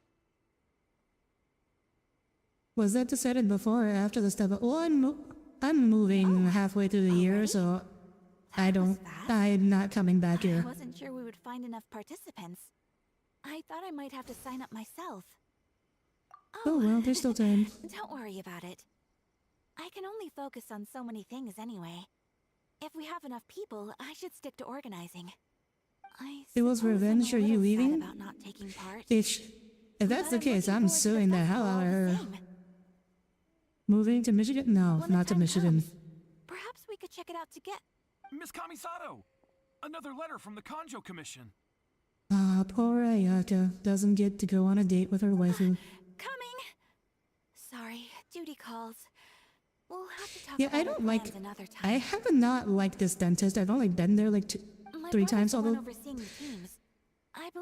Was that decided before or after the step? Well, I'm moving halfway through the year, so I'm not coming back here. I wasn't sure we would find enough participants. I thought I might have to sign up myself. Oh well, there's still time. Don't worry about it. I can only focus on so many things anyway. If we have enough people, I should stick to organizing. It was revenge for you leaving? About not taking part. If that's the case, I'm suing the hell out of her. Moving to Michigan? No, not to Michigan. Perhaps we could check it out together. Miss Kamisato! Another letter from the Kanjo Commission. Ah, poor Ayaka doesn't get to go on a date with her waifu. Coming! Sorry, duty calls. We'll have to talk Yeah, about I don't like... another time. I have not liked this dentist. I've only been there like 3 times, although...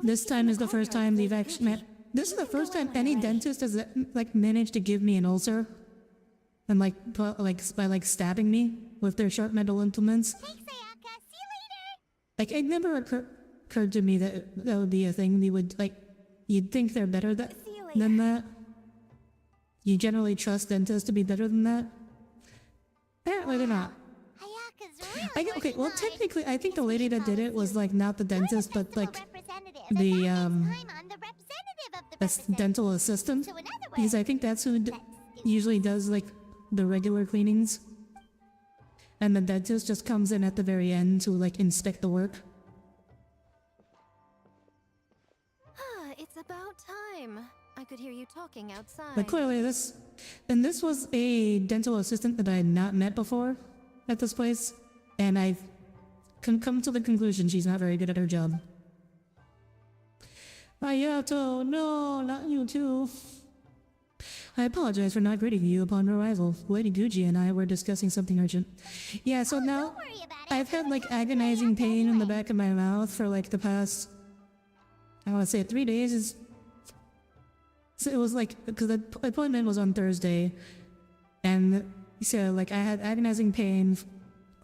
This time is the first time they've actually met... This is the first time any dentist has like managed to give me an ulcer. And by stabbing me with their sharp metal implements. Thanks, Ayaka. See you later. Like, it never occurred to me that that would be a thing. You'd think they're better than that. You generally trust dentists to be better than that. Apparently they're not. Ayaka's really Okay, well technically I think the lady that did it was like not the dentist, but like the dental assistant. Because I think that's who usually does like the regular cleanings. And the dentist just comes in at the very end to like inspect the work. It's about time. I could hear you talking outside. But clearly this was a dental assistant that I had not met before at this place. And I've come to the conclusion she's not very good at her job. Ayato, no, not you too. I apologize for not greeting you upon arrival. Lady Guji and I were discussing something urgent. Yeah, so now I've had like agonizing pain in the back of my mouth for like the past, I want to say 3 days. So it was like, because the appointment was on Thursday, and so like I had agonizing pain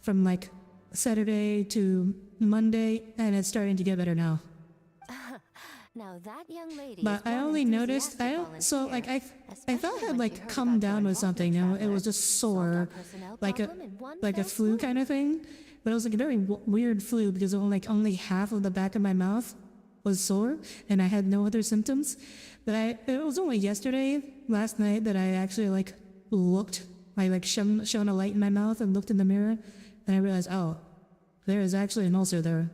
from like Saturday to Monday, and it's starting to get better now. Now that young lady. But I only noticed, I thought it had like come down with something. You know, it was just sore, like a flu kind of thing. But it was like a very weird flu because only half of the back of my mouth was sore, and I had no other symptoms. But it was only last night, that I actually like looked. I like shone a light in my mouth and looked in the mirror, and I realized, oh, there is actually an ulcer there.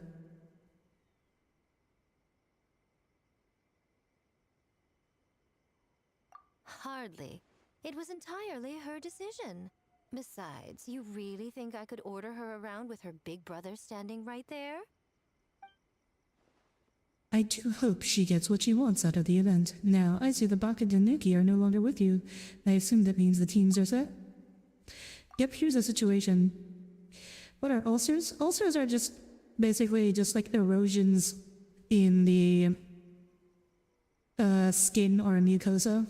Hardly. It was entirely her decision. Besides, you really think I could order her around with her big brother standing right there? I do hope she gets what she wants out of the event. Now, I see the Baka Danuki are no longer with you. I assume that means the teams are set? Yep, here's the situation. What are ulcers? Ulcers are just basically just like erosions in the skin or mucosa.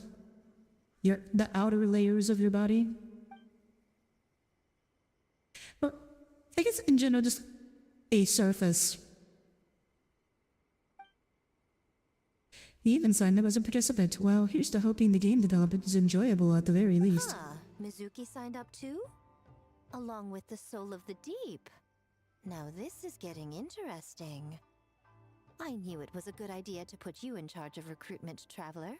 The outer layers of your body. But I guess in general, just a surface. He even signed up as a participant. Well, here's to hoping the game development is enjoyable at the very least. Mizuki signed up too? Along with the Soul of the Deep. Now this is getting interesting. I knew it was a good idea to put you in charge of recruitment, Traveler.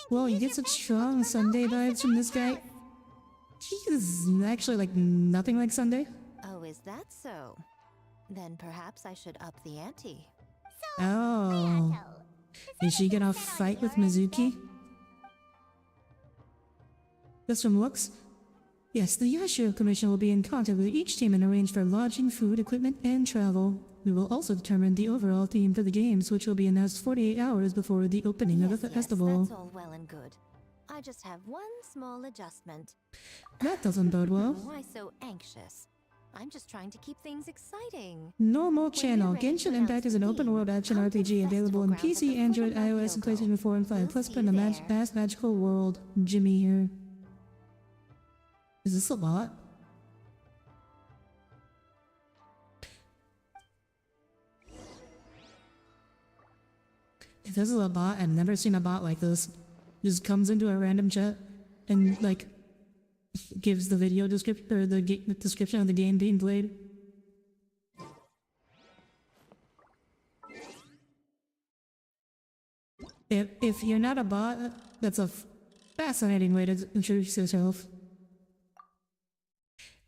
Whoa, you get such strong Sunday vibes from this guy. He is actually like nothing like Sunday. Oh, is that so? Then perhaps I should up the ante. Oh. Is she gonna fight with Mizuki? Just from looks? Yes, the Yashiro Commission will be in contact with each team and arrange for lodging, food, equipment, and travel. We will also determine the overall theme for the games, which will be announced 48 hours before the opening of the festival. That's all well and good. I just have one small adjustment. That doesn't bode well. Why so anxious? I'm just trying to keep things exciting. Normal channel. Genshin Impact is an open-world action RPG available on PC, Android, iOS, and PlayStation 4 and 5. Plus, put in a vast magical world. Jimmy here. Is this a bot? If this is a bot, I've never seen a bot like this. Just comes into a random chat and like gives the video description or the description of the game being played. If you're not a bot, that's a fascinating way to introduce yourself.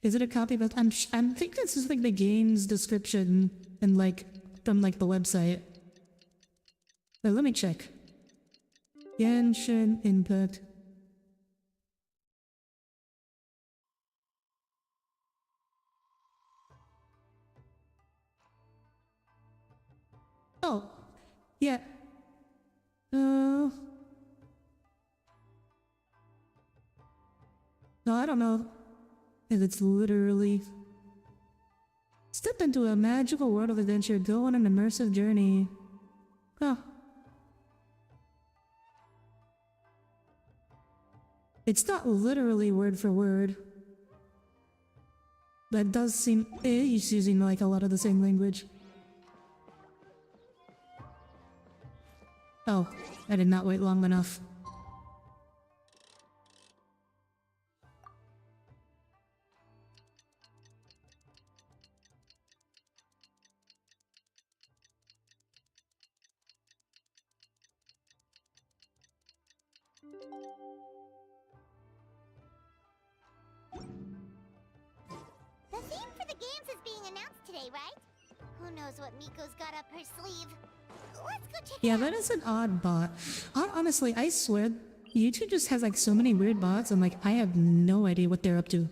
Is it a copy? But I think this is like the game's description and like from like the website. Wait, let me check. Genshin Impact. Oh, yeah. No, I don't know if it's literally. Step into a magical world of adventure. Go on an immersive journey. Oh. It's not literally word for word. That does seem. He's using like a lot of the same language. Oh, I did not wait long enough. The theme for the games is being announced today, right? Who knows what Miko's got up her sleeve? Let's go check Yeah, it out. that is an odd bot. Honestly, I swear, YouTube just has like so many weird bots and like I have no idea what they're up to.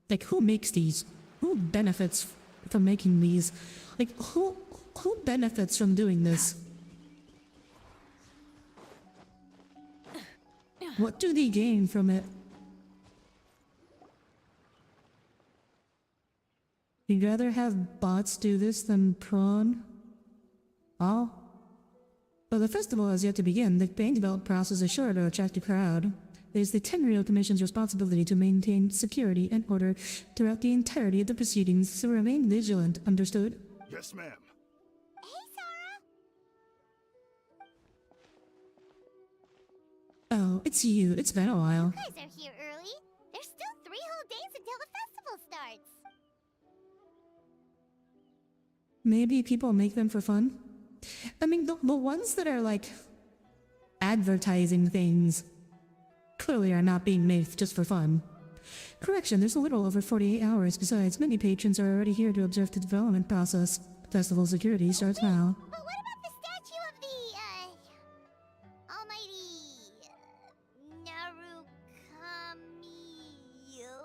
Like, who makes these? Who benefits from making these? Like, who benefits from doing this? What do they gain from it? You'd rather have bots do this than prawn? Oh? But the festival has yet to begin. The game development process is sure to attract a crowd. It is the Tenryou Commission's responsibility to maintain security and order throughout the entirety of the proceedings, so remain vigilant, understood? Yes, ma'am. Hey, Sarah! Oh, it's you. It's been a while. You guys are here early. There's still 3 whole days until the festival starts. Maybe people make them for fun? I mean, the ones that are like advertising things clearly are not being made just for fun. Correction, there's a little over 48 hours. Besides, many patrons are already here to observe the development process. Festival security starts now. But what about the statue of the, almighty, Narukami-yogo?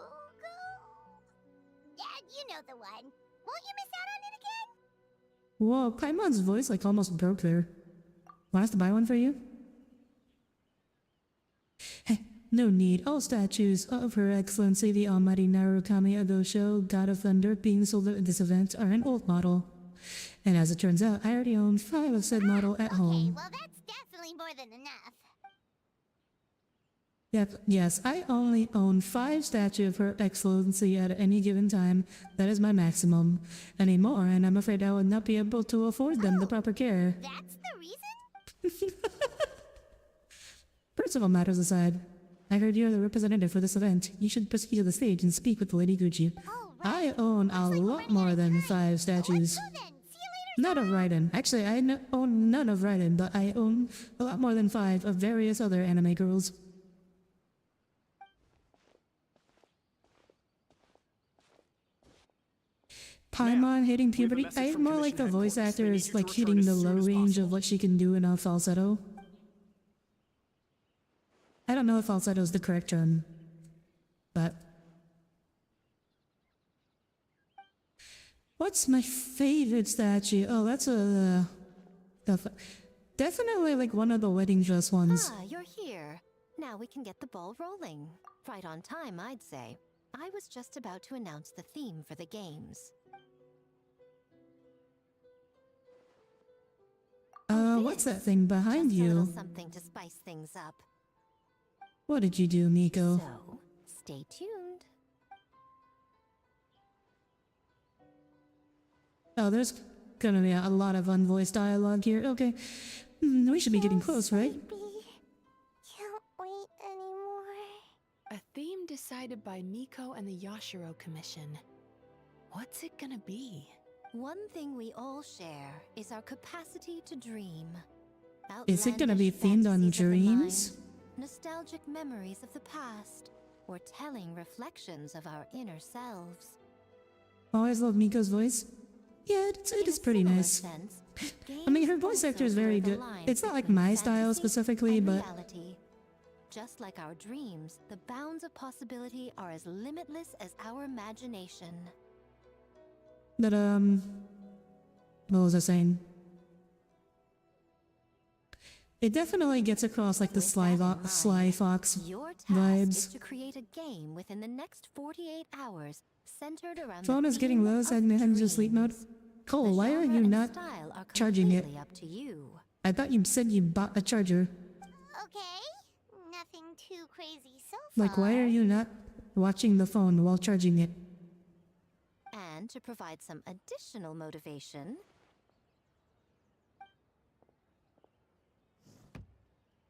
Yeah, you know the one. Won't you miss out on it again? Whoa, Paimon's voice like almost broke there. Want us to buy one for you? No need. All statues of Her Excellency the Almighty Narukami Agosho, God of Thunder, being sold at this event are an old model. And as it turns out, I already own 5 of said model at home. Well, that's definitely more than enough. Yep, yes, I only own 5 statues of Her Excellency at any given time. That is my maximum. Any more, and I'm afraid I will not be able to afford them the proper care. That's the reason? Personal matters aside, I heard you're the representative for this event. You should proceed to the stage and speak with Lady Gucci. All I own a lot more than 5 statues. Not of Raiden. Actually, own none of Raiden, but I own a lot more than 5 of various other anime girls. Paimon hitting puberty. I more like the voice actors like hitting the low range of what she can do in a falsetto. I don't know if falsetto is the correct term, but what's my favorite statue? Oh, that's definitely like one of the wedding dress ones. Ah, you're here. Now we can get the ball rolling. Right on time, I'd say. I was just about to announce the theme for the games. What's that thing behind just a you? little something to spice things up. What did you do, Miko? So, stay tuned. Oh, there's gonna be a lot of unvoiced dialogue here. Okay. We should be getting close, right? Can't wait anymore. A theme decided by Miko and the Yashiro Commission. What's it gonna be? One thing we all share is our capacity to dream. Is it gonna be themed on dreams? Nostalgic memories of the past, or telling reflections of our inner selves. Always love Miko's voice. Yeah, it is pretty nice. I mean, her voice actor is very good. It's not like my style specifically, but reality. Just like our dreams, the bounds of possibility are as limitless as our imagination. But, what was I saying? It definitely gets across like the Sly Fox Your task vibes. is to create a game within the next 48 hours centered around Phone the is getting theme low, of so I'm heading to sleep mode. Cole, why are you not style are charging it? completely up to you. I thought you said you bought a charger. Okay, nothing too crazy so far. Like, why are you not watching the phone while charging it? And to provide some additional motivation,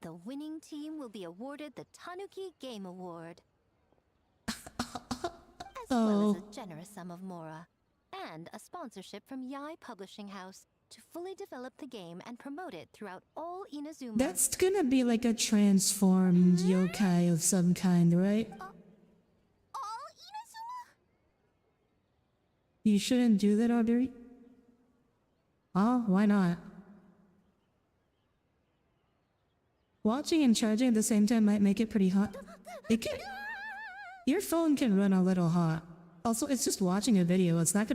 the winning team will be awarded the Tanuki Game Award. As well as a generous sum of mora. And a sponsorship from Yai Publishing House to fully develop the game and promote it throughout all Inazuma. That's gonna be like a transformed yokai of some kind, right? All Inazuma? You shouldn't do that, Audire. Oh, why not? Watching and charging at the same time might make it pretty hot. It can. Your phone can run a little hot. Also, it's just watching a video. It's not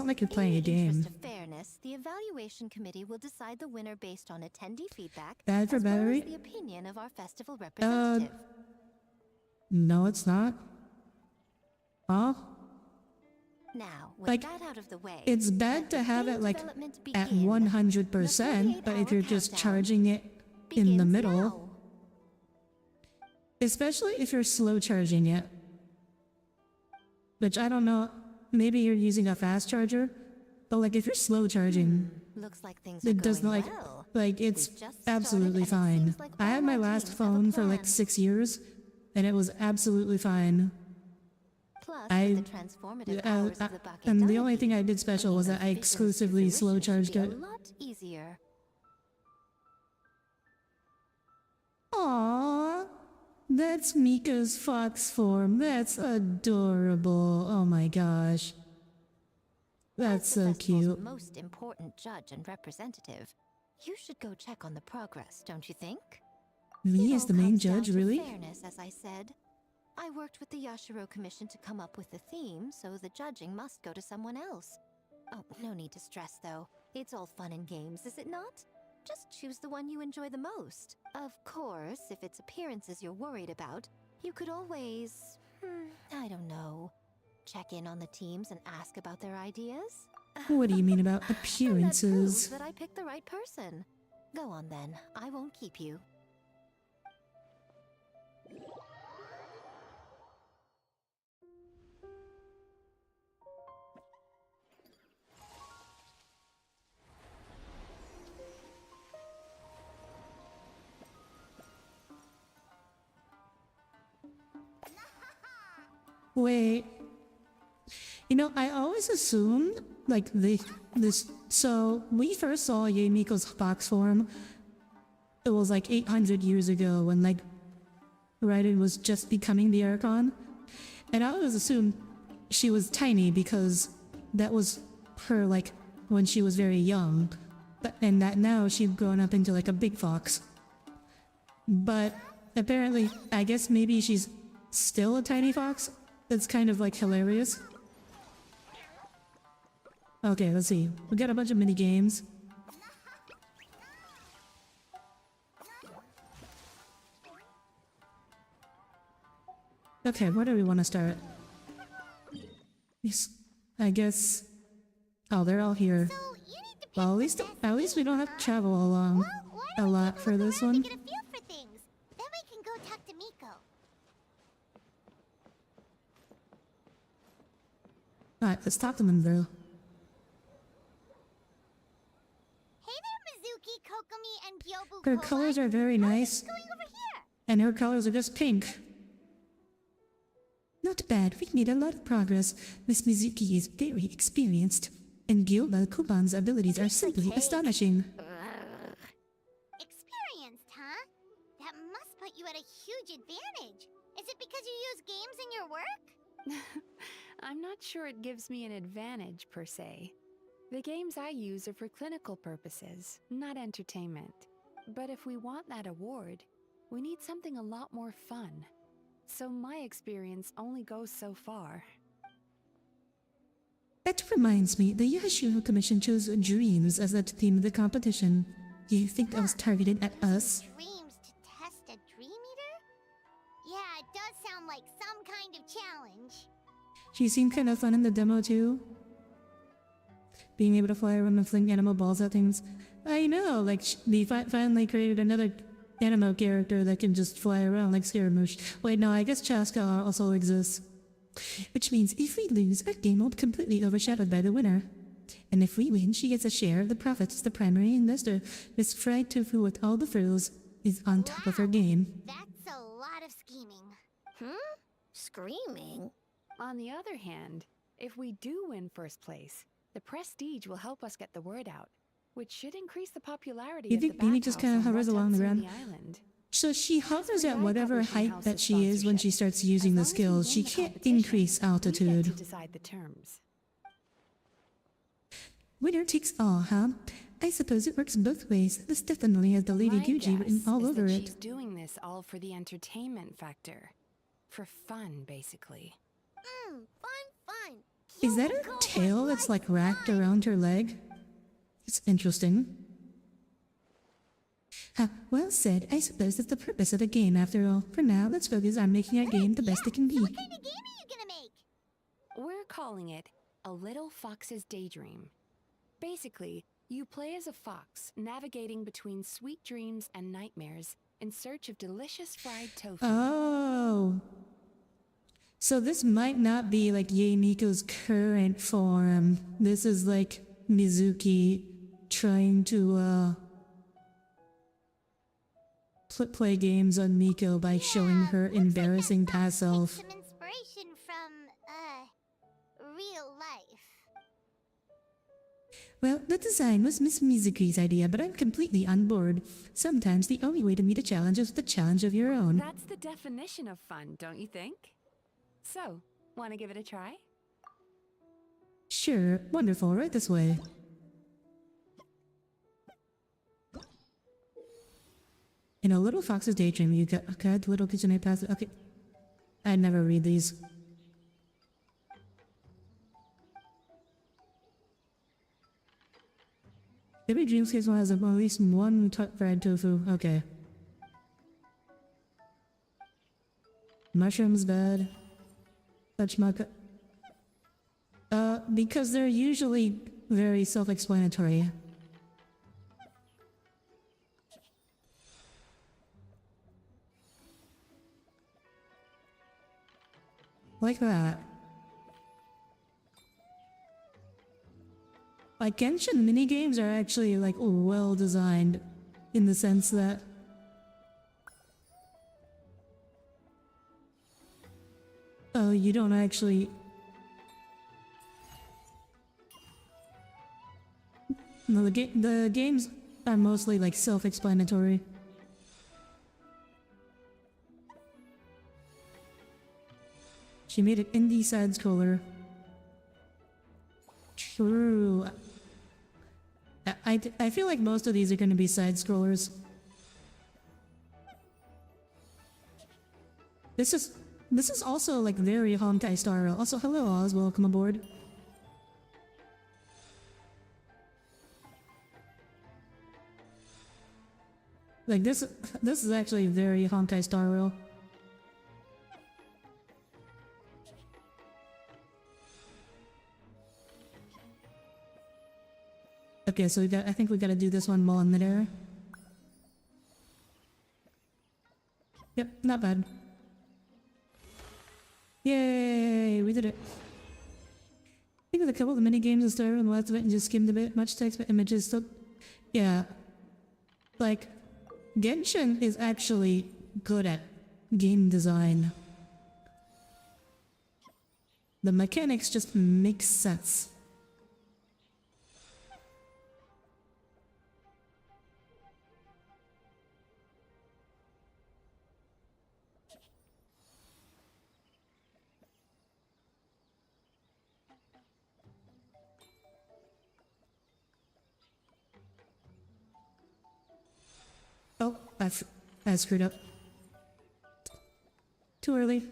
like you're playing a In the game. interest of fairness, the evaluation committee will decide the winner based on attendee feedback Bad for as well battery? as the opinion of our festival representative. No, it's not. Oh? Now, with Like, that out of the way, it's bad to have it like at 100%, but if you're just charging it in the middle, especially if you're slow charging it, which I don't know, maybe you're using a fast charger, but like if you're slow charging, looks like things are it doesn't going like, well. like it's We've just absolutely started and it fine. seems like I had all my our last teams have a phone for like plan. 6 years, and it was absolutely fine. Plus, I, with the transformative powers of the and the only Bakedaniki, thing I did special was that I visions to exclusively slow fruition should charged be it. a lot easier. Aww, that's Mika's fox form. That's adorable. Oh my gosh. That's As the so festival's cute. most important judge and representative, you should go check on the progress, don't you think? Me as the main judge, Down to really? fairness, as I said. I worked with the Yashiro Commission to come up with the theme, so the judging must go to someone else. Oh, no need to stress, though. It's all fun and games, is it not? Just choose the one you enjoy the most. Of course, if it's appearances you're worried about, you could always, I don't know, check in on the teams and ask about their ideas. What do you mean about And that proves appearances? that I picked the right person. Go on then, I won't keep you. Wait, You know, I always assumed like this. So we first saw Yamiko's fox form. It was like 800 years ago when like Raiden was just becoming the Archon, and I always assumed she was tiny because that was her like when she was very young, and that now she'd grown up into like a big fox. But apparently, I guess maybe she's still a tiny fox. That's kind of like hilarious. Okay, let's see. We got a bunch of mini games. Okay, where do we want to start? Yes, I guess. Oh, they're all here. Well, at least we don't have to travel along a lot for this one. Get a feel for things. Then we can go talk to Miko. Alright, let's talk to them though. Hey there, Mizuki, Kokomi, and Gyobu. Her colors are very nice. And her colors are just pink. Not bad, we've made a lot of progress. Miss Mizuki is very experienced. And Gyoba Kuban's abilities are simply astonishing. Experienced, huh? That must put you at a huge advantage. Is it because you use games in your work? I'm not sure it gives me an advantage, per se. The games I use are for clinical purposes, not entertainment. But if we want that award, we need something a lot more fun. So my experience only goes so far. That reminds me, the Yashiro Commission chose dreams as the theme of the competition. Do you think that was targeted at us? Dreams to test a dream eater? Yeah, it does sound like some kind of challenge. She seemed kind of fun in the demo too. Being able to fly around and fling animal balls at things. I know, like they finally created another animal character that can just fly around like Scaramouche. Wait, no, I guess Chaska also exists. Which means if we lose, our game will be completely overshadowed by the winner. And if we win, she gets a share of the profits as the primary investor. Miss Fried Tofu with all the frills is on top of her game. That's a lot of scheming. Screaming? On the other hand, if we do win first place, the prestige will help us get the word out, which should increase the popularity You of the think Beanie just kind of hovers along the ground? island. So she hovers at whatever height that she is when she starts using the skills. She can't increase To altitude. decide the terms. Winner takes all, huh? I suppose it works both ways. This definitely has the Lady My Guji written guess all is over that it. she's doing this all for the entertainment factor. For fun, basically. Fun. Is that her tail that's like wrapped around her leg? It's interesting. Well said. I suppose that's the purpose of a game after all. For now, let's focus on making our game the best it can be. What kind of game are you gonna make? We're calling it A Little Fox's Daydream. Basically, you play as a fox, navigating between sweet dreams and nightmares in search of delicious fried tofu. Oh. So this might not be like Yae Miko's current form. This is like Mizuki trying to play games on Miko by showing her embarrassing past self. Some inspiration from, real life. Well, the design was Miss Mizuki's idea, but I'm completely on board. Sometimes the only way to meet a challenge is the challenge of your own. That's the definition of fun, don't you think? So, want to give it a try? Sure, wonderful, right this way. In A Little Fox's Daydream, you got the little kitchenette pass. Okay, I never read these. Every Dreamscape one has at least one fried tofu. Okay. Mushrooms bad. Touch maca. Because they're usually very self-explanatory. Like that. Like Genshin minigames are actually like well designed in the sense that you don't actually No, the games are mostly like self-explanatory. She made an indie side-scroller. True. I feel like most of these are going to be side-scrollers. This is also like very Honkai Star Rail. Also, hello Oz, welcome aboard. Like this is actually very Honkai Star Rail. Okay, so I think we gotta do this one while in midair. Yep, not bad. Yay, we did it. I think with a couple of the mini games and stuff and lots of it and just skimmed a bit, much text but images, so yeah. Like, Genshin is actually good at game design. The mechanics just make sense. Oh, I screwed up. Too early.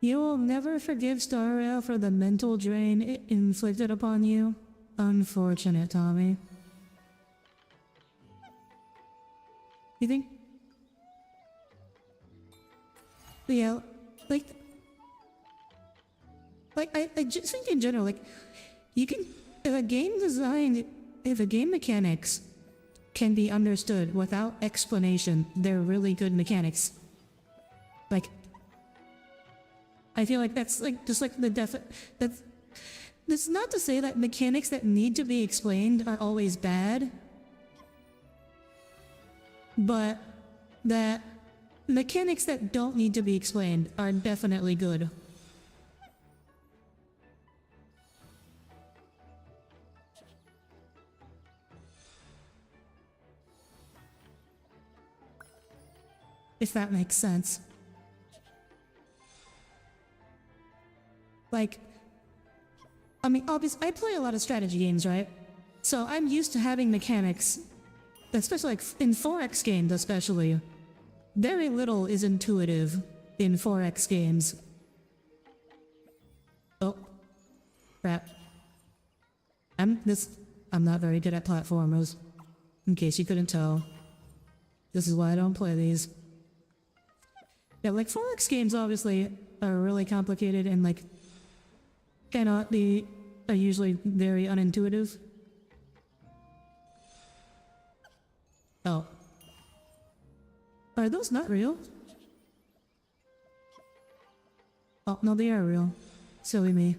You will never forgive Star Rail for the mental drain it inflicted upon you. Unfortunate, Tommy. You think? Yeah, like I just think in general, like, you can, if a game mechanics can be understood without explanation, they're really good mechanics. Like, I feel like that's like, just like that's not to say that mechanics that need to be explained are always bad, but that mechanics that don't need to be explained are definitely good. If that makes sense. Like, I mean, obviously, I play a lot of strategy games, right? So I'm used to having mechanics, especially like in 4X games especially. Very little is intuitive in 4X games. Oh. Crap. I'm not very good at platformers. In case you couldn't tell. This is why I don't play these. Yeah, like 4X games obviously are really complicated and like are usually very unintuitive. Oh. Are those not real? Oh, no, they are real. Silly me.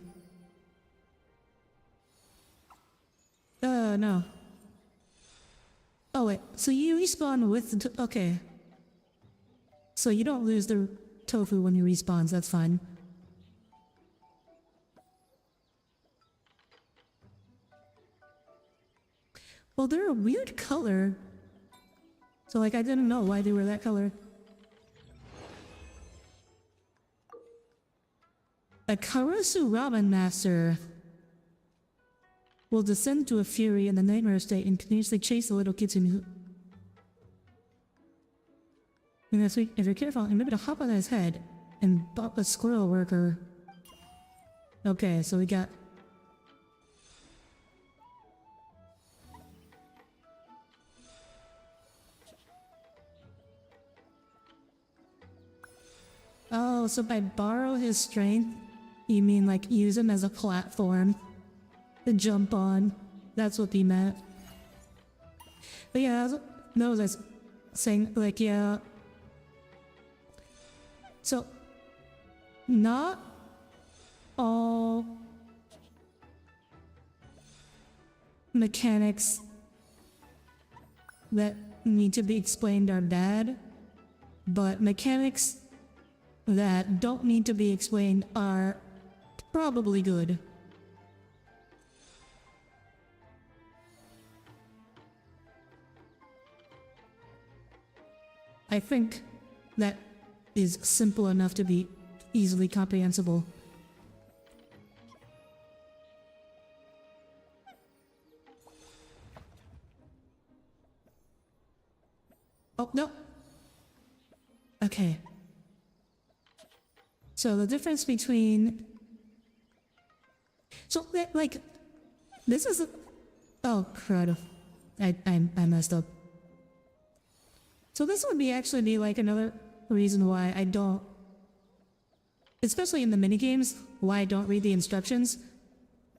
No. Oh, wait. So you respawn with the okay. So you don't lose the tofu when you respawn, so that's fine. Well, they're a weird color. So, like, I didn't know why they were that color. A Karasu Ramen Master will descend to a fury in the nightmare state and continuously chase the little kids who... And if you're careful, I'm able to hop on his head and bop a squirrel worker. Okay, so we got... Oh, so by borrow his strength, you mean like use him as a platform to jump on? That's what he meant. But yeah, that was I was saying, like, yeah. So, not all mechanics that need to be explained are bad, but mechanics that don't need to be explained are probably good. I think that is simple enough to be easily comprehensible. Oh, no. Okay. So the difference between... So, like, this is a... Oh, crud. I messed up. So this would actually be like another reason why I don't... Especially in the minigames, why I don't read the instructions.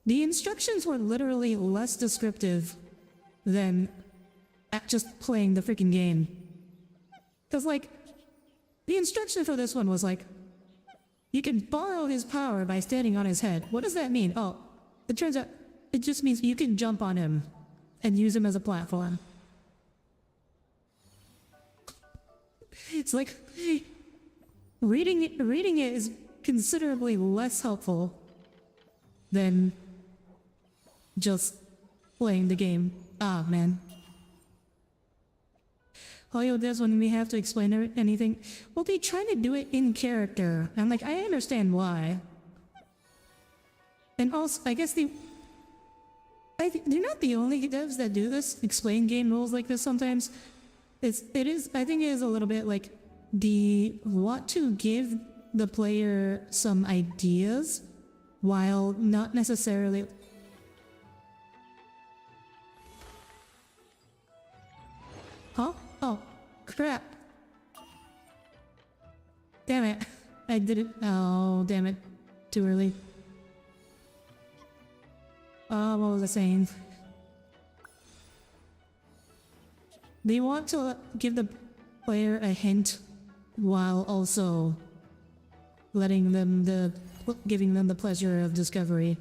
The instructions were literally less descriptive than just playing the freaking game. Because, like, the instruction for this one was like, you can borrow his power by standing on his head. What does that mean? Oh, it turns out it just means you can jump on him and use him as a platform. It's like, reading it is considerably less helpful than just playing the game. Ah, man. Oh, yo, this one we have to explain anything. Well, they try to do it in character. I'm like, I understand why. And also, I guess they're not the only devs that do this, explain game rules like this sometimes. I think it is a little bit like, want to give the player some ideas while not necessarily... Huh? Oh, crap. Damn it. I did it. Oh, damn it. Too early. Oh, what was I saying? They want to give the player a hint while also giving them the pleasure of discovery.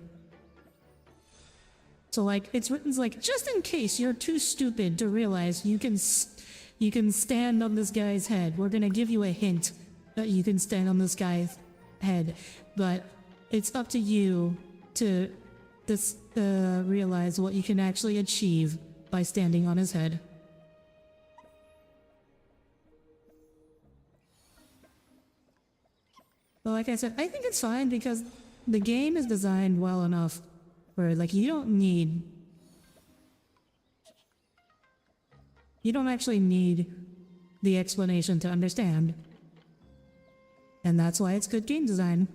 So like, it's written like, just in case you're too stupid to realize you can stand on this guy's head, we're gonna give you a hint that you can stand on this guy's head. But it's up to you to realize what you can actually achieve by standing on his head. But like I said, I think it's fine because the game is designed well enough where like you don't actually need the explanation to understand. And that's why it's good game design.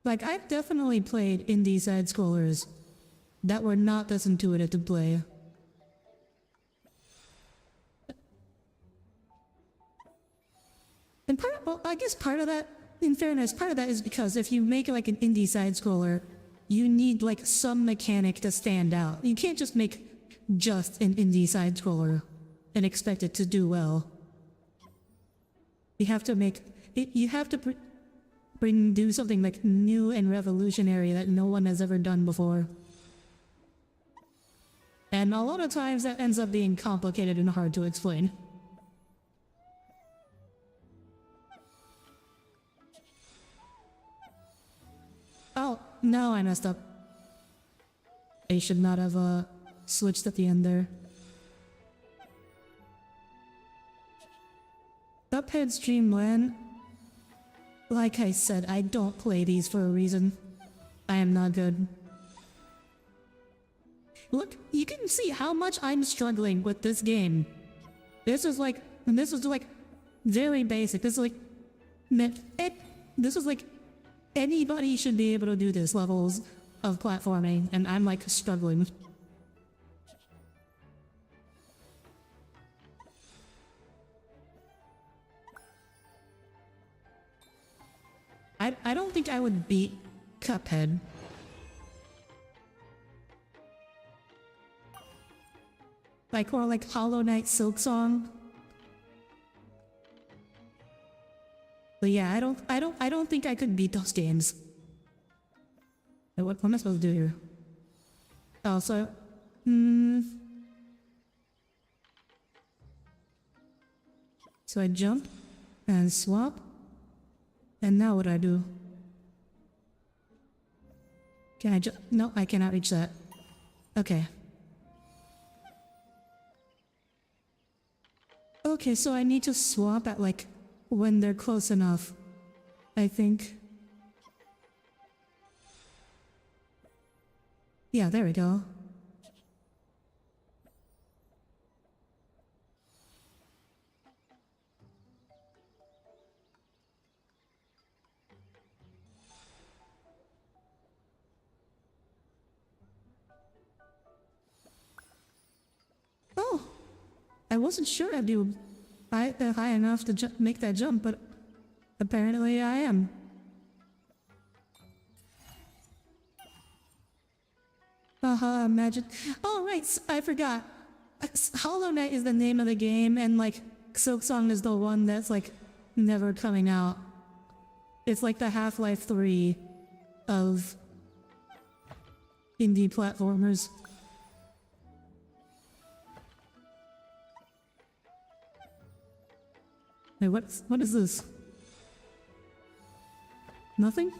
Like, I've definitely played indie side-scrollers that were not this intuitive to play. And I guess part of that, in fairness, part of that is because if you make like an indie side-scroller, you need like some mechanic to stand out. You can't just make just an indie side-scroller and expect it to do well. You have to make it, you have to do something like new and revolutionary that no one has ever done before. And a lot of times that ends up being complicated and hard to explain. Oh, no, I messed up. I should not have switched at the end there. Cuphead Streamland. Like I said, I don't play these for a reason. I am not good. Look, you can see how much I'm struggling with this game. This is like very basic. This is like anybody should be able to do this levels of platforming, and I'm like struggling. I don't think I would beat Cuphead. Like, or like Hollow Knight Silk Song. But yeah, I don't think I could beat those games. Wait, what am I supposed to do here? Oh, so, so I jump and swap, and now what do I do? Can I no, I cannot reach that. Okay. Okay, so I need to swap at like when they're close enough, I think. Yeah, there we go. Oh, I wasn't sure I'd do high enough to make that jump, but apparently I am. Haha, imagine. Oh, right, I forgot. Hollow Knight is the name of the game, and like Silk Song is the one that's like never coming out. It's like the Half-Life 3 of indie platformers. Wait, what is this? Nothing?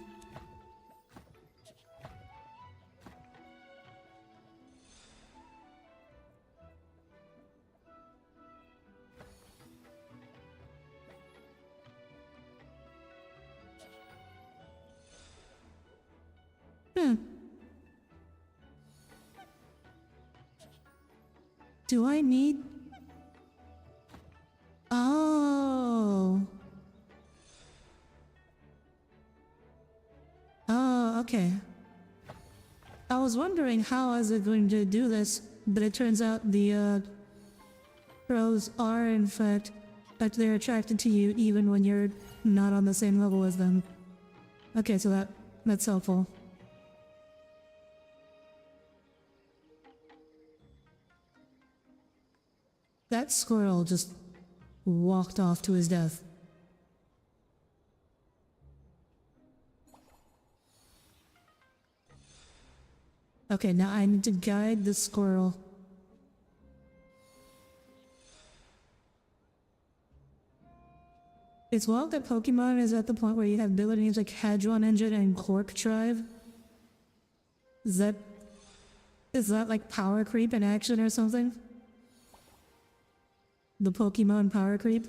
Do I need... Oh. Oh, okay. I was wondering how I was going to do this, but it turns out the pros are in fact that they're attracted to you even when you're not on the same level as them. Okay, so that's helpful. That squirrel just walked off to his death. Okay, now I need to guide the squirrel. It's wild that Pokemon is at the point where you have abilities like Hadron Engine and Cork Drive. Is that like power creep in action or something? The Pokemon power creep?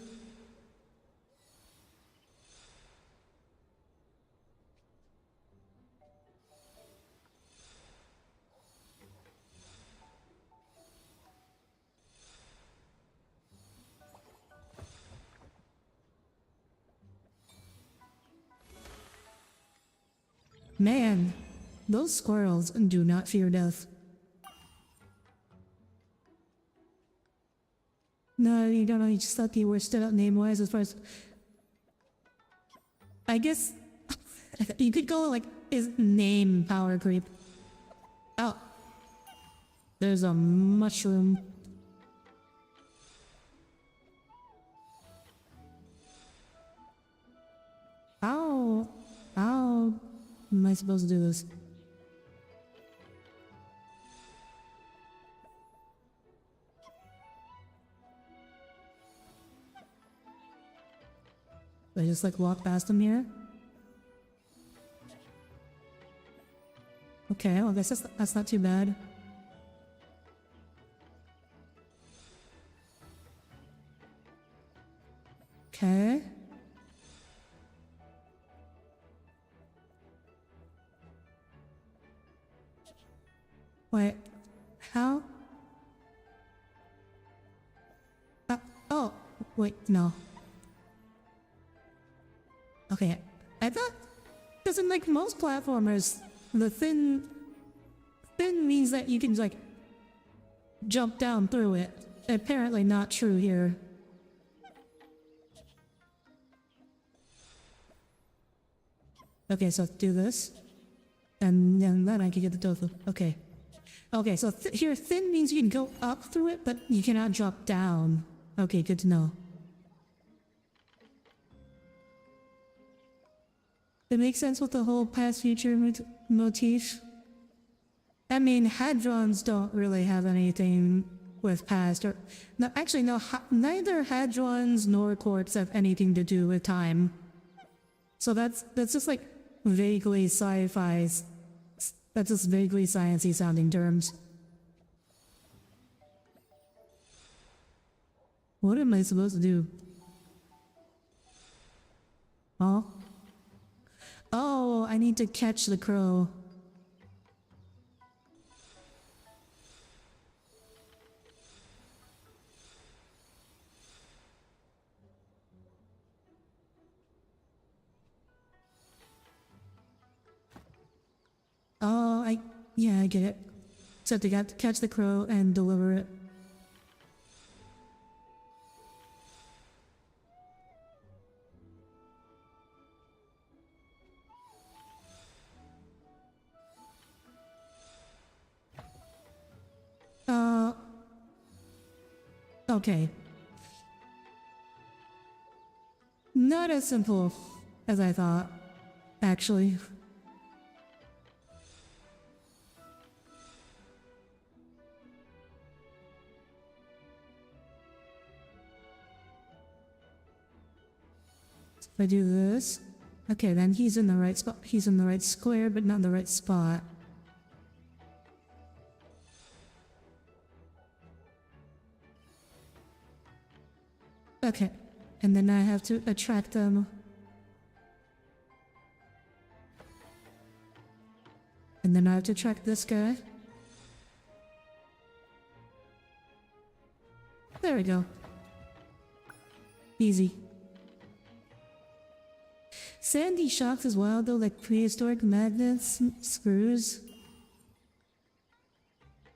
Man, those squirrels do not fear death. No, you don't know, you just thought you were stood out name-wise as far as... I guess... you could go like, is name power creep. Oh. There's a mushroom. How am I supposed to do this? I just like walk past him here? Okay, well I guess that's not too bad. Okay. Wait, how? Oh, wait, no. Okay, I thought, because in like most platformers, the thin means that you can like jump down through it. Apparently not true here. Okay, so let's do this. And then I can get the tofu. Okay. Okay, so here thin means you can go up through it, but you cannot drop down. Okay, good to know. It makes sense with the whole past future motif. I mean, hadrons don't really have anything with past or no, actually no, neither hadrons nor quarks have anything to do with time. So that's just like vaguely sci-fi. That's just vaguely sciencey sounding terms. What am I supposed to do? Oh? Oh, I need to catch the crow. Oh, yeah, I get it. So to catch the crow and deliver it. Okay. Not as simple as I thought, actually. If I do this, okay, then he's in the right spot. He's in the right square, but not the right spot. Okay, and then I have to attract them. And then I have to attract this guy. There we go. Easy. Sandy shocks as well, though, like prehistoric magnets, screws.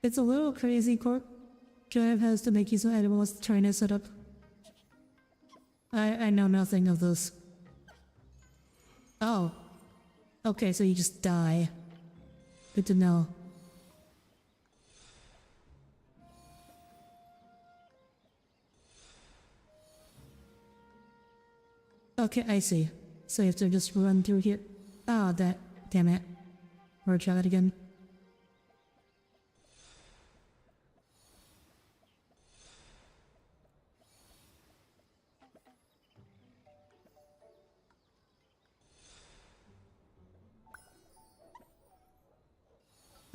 It's a little crazy. Cork Drive has to make use of animals trying to set up. I know nothing of this. Oh. Okay, so you just die. Good to know. Okay, I see. So you have to just run through here. Ah, damn it. Or try that again.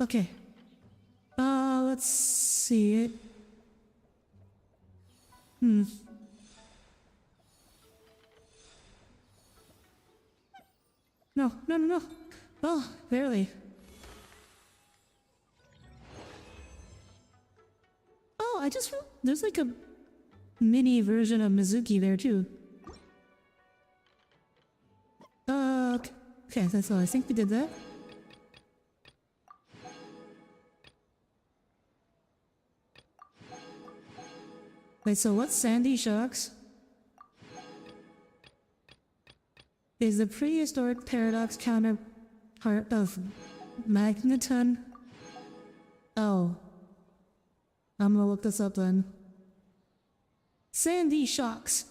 Okay. Let's see it. No, no, no, no. Oh, barely. Oh, there's like a mini version of Mizuki there too. Okay, that's all. I think we did that. Wait, so what's Sandy Shocks? Is the prehistoric paradox counterpart of Magneton? Oh. I'm gonna look this up then. Sandy Shocks.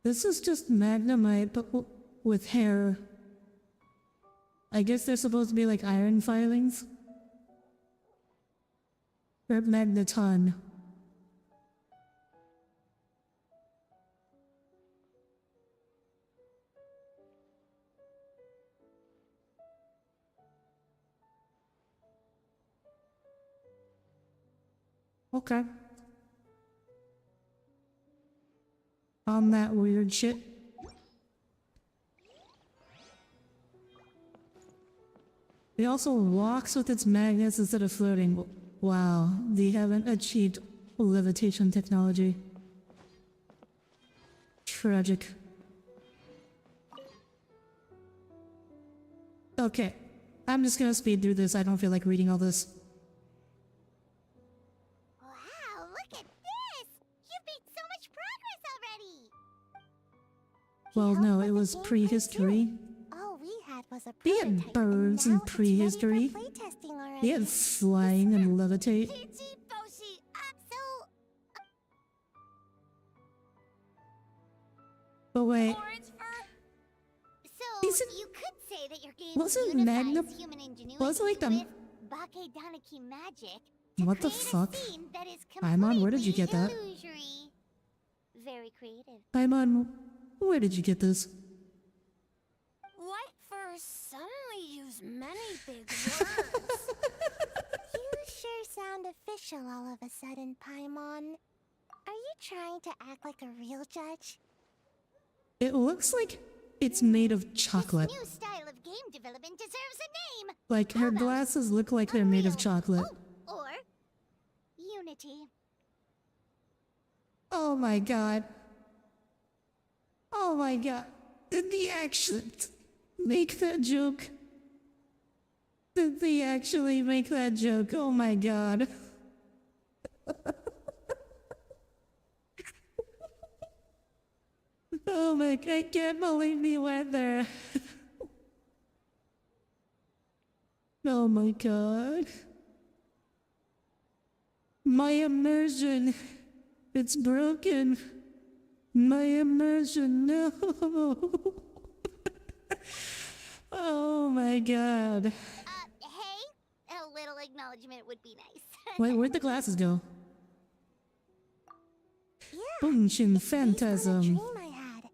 This is just Magnemite, but with hair. I guess they're supposed to be like iron filings. Or Magneton. Okay. On that weird shit. It also walks with its magnets instead of floating. Wow, they haven't achieved levitation technology. Tragic. Okay, I'm just gonna speed through this. I don't feel like reading all this. Wow, look at this! You've made so much progress already! Well, no, it was prehistory. All we had was a They prototype, had birds and in now it's ready for prehistory. playtesting already. They had flying and levitate. But wait, So Isn't- you could say that your game wasn't unifies human ingenuity wasn't like the- with Bakedaniki magic to what the create a fuck? scene that is Paimon, where did you get that? completely illusory. Very creative. Paimon, where did you get this? What for suddenly use many big words? You sure sound official all of a sudden, Paimon. Are you trying to act like a real judge? It looks like it's made of chocolate. New style of game development deserves a name. Like her glasses look like they're made of chocolate. Or Unity. Oh my god. Oh my god. Did the accent make that joke? Did they actually make that joke? Oh my god. Oh my god, I can't believe he went there. Oh my god. My immersion. It's broken. My immersion, no. Oh my god. Hey, a little acknowledgement would be nice. Wait, where'd the glasses go? Yeah. Bunshin It's based on a Phantasm. dream I had.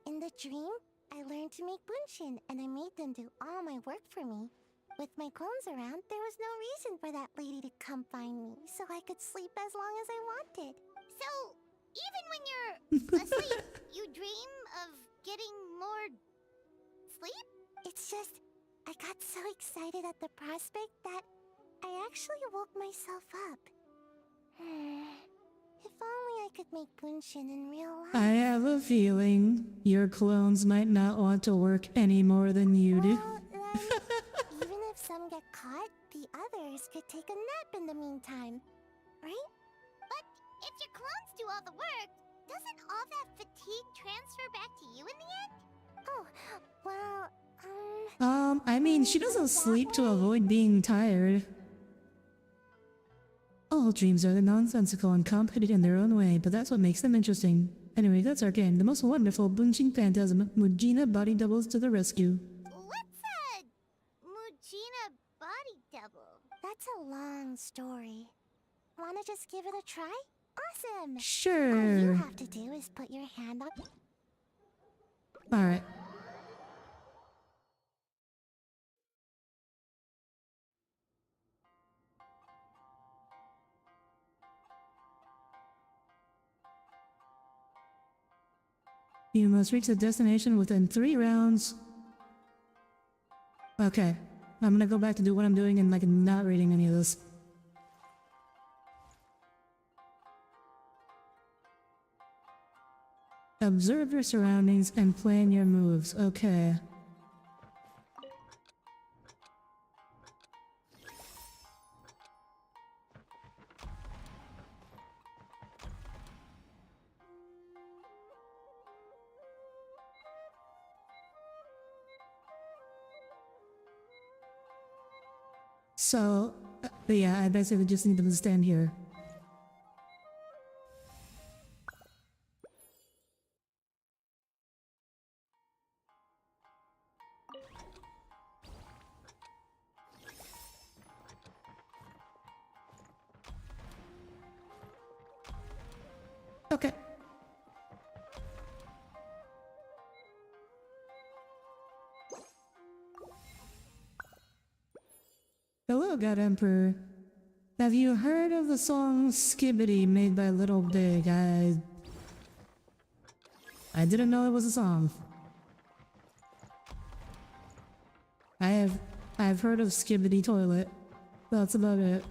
In the dream, I learned to make bunshin, and I made them do all my work for me. With my clones around, there was no reason for that lady to come find me, so I could sleep as long as I wanted. So, even when you're asleep, you dream of getting more sleep? It's just, I got so excited at the prospect that I actually woke myself up. If only I could make bunshin in real life. I have a feeling your clones might not want to work any more than you do. Even if some get caught, the others could take a nap in the meantime, right? But if your clones do all the work, doesn't all that fatigue transfer back to you in the end? Oh, well, I mean, she doesn't sleep to avoid being tired. All dreams are nonsensical and complicated in their own way, but that's what makes them interesting. Anyway, that's our game. The most wonderful Bunshin Phantasm. Mujina body doubles to the rescue. what's a Mujina body double? That's a long story. Wanna just give it a try? Awesome! All you Sure. have to do is put your hand on... Alright. You must reach the destination within 3 rounds. Okay. I'm gonna go back to do what I'm doing and like not reading any of this. Observe your surroundings and plan your moves. Okay. So, yeah, I basically just need them to stand here. Okay. Hello, God Emperor. Have you heard of the song Skibbity made by Little Big? I didn't know it was a song. I've heard of Skibbity Toilet. That's about it.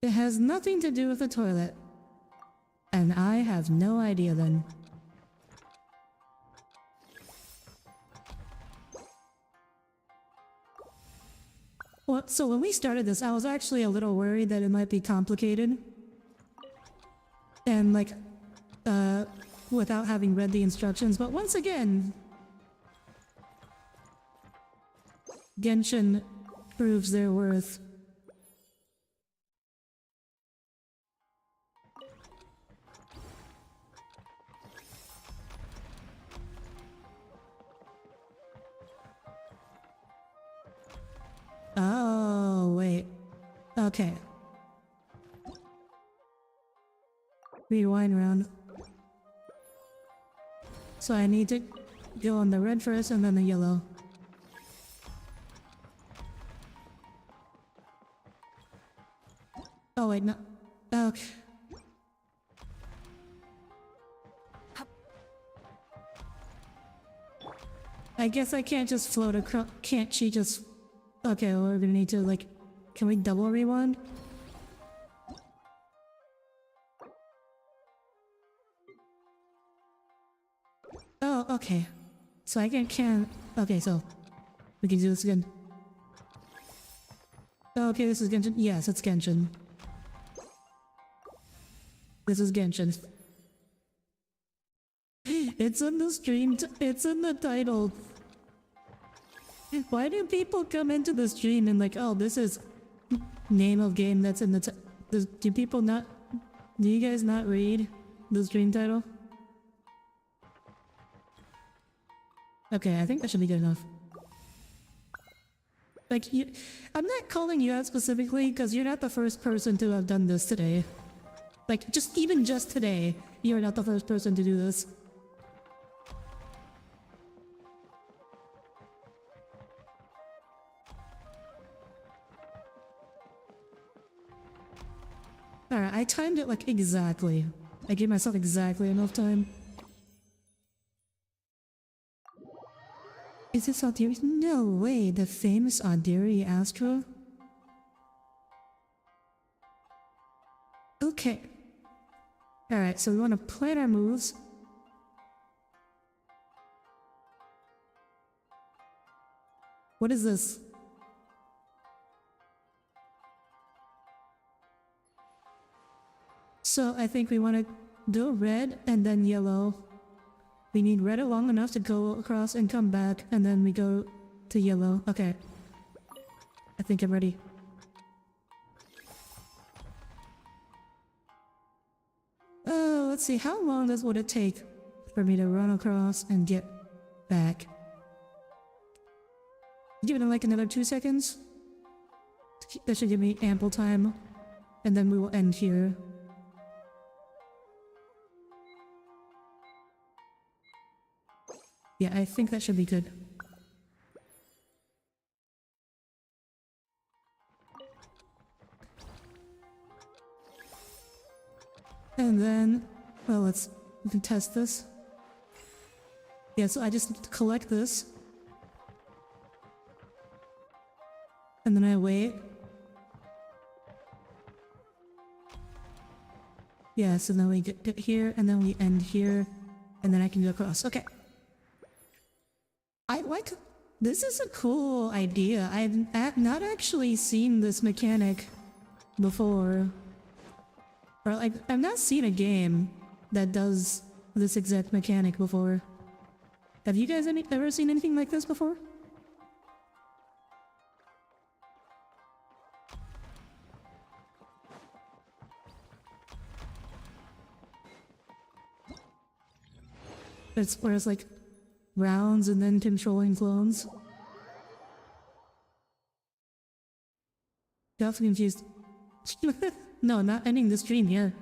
It has nothing to do with the toilet. And I have no idea then. Well, so when we started this, I was actually a little worried that it might be complicated. And like, without having read the instructions, but once again, Genshin proves their worth. Oh, wait. Okay. Rewind round. So I need to go on the red first and then the yellow. Oh wait, no. Okay. I guess I can't just float across. Can't she just... Okay, well, we're gonna need to, like... Can we double rewind? Oh, okay. So I can... Okay, so... We can do this again. Oh, okay, this is Genshin. Yes, it's Genshin. This is Genshin. It's in the stream. It's in the title. Why do people come into the stream and like, oh, this is name of game that's in the do people not... Do you guys not read the stream title? Okay, I think that should be good enough. Like, I'm not calling you out specifically because you're not the first person to have done this today. Like, even just today, you're not the first person to do this. Alright, I timed it like exactly. I gave myself exactly enough time. Is this Audire? No way, the famous Audire Astra? Okay. Alright, so we want to plan our moves. What is this? So I think we want to do red and then yellow. We need red long enough to go across and come back, and then we go to yellow. Okay. I think I'm ready. Oh, let's see. How long would it take for me to run across and get back? Give it like another 2 seconds. That should give me ample time. And then we will end here. Yeah, I think that should be good. And then, well, we can test this. Yeah, so I just need to collect this. And then I wait. Yeah, so then we get here, and then we end here, and then I can go across. Okay. I like... This is a cool idea. I've not actually seen this mechanic before. Or like, I've not seen a game that does this exact mechanic before. Have you guys ever seen anything like this before? It's where it's like rounds and then controlling clones. Got confused. No, not ending the stream here.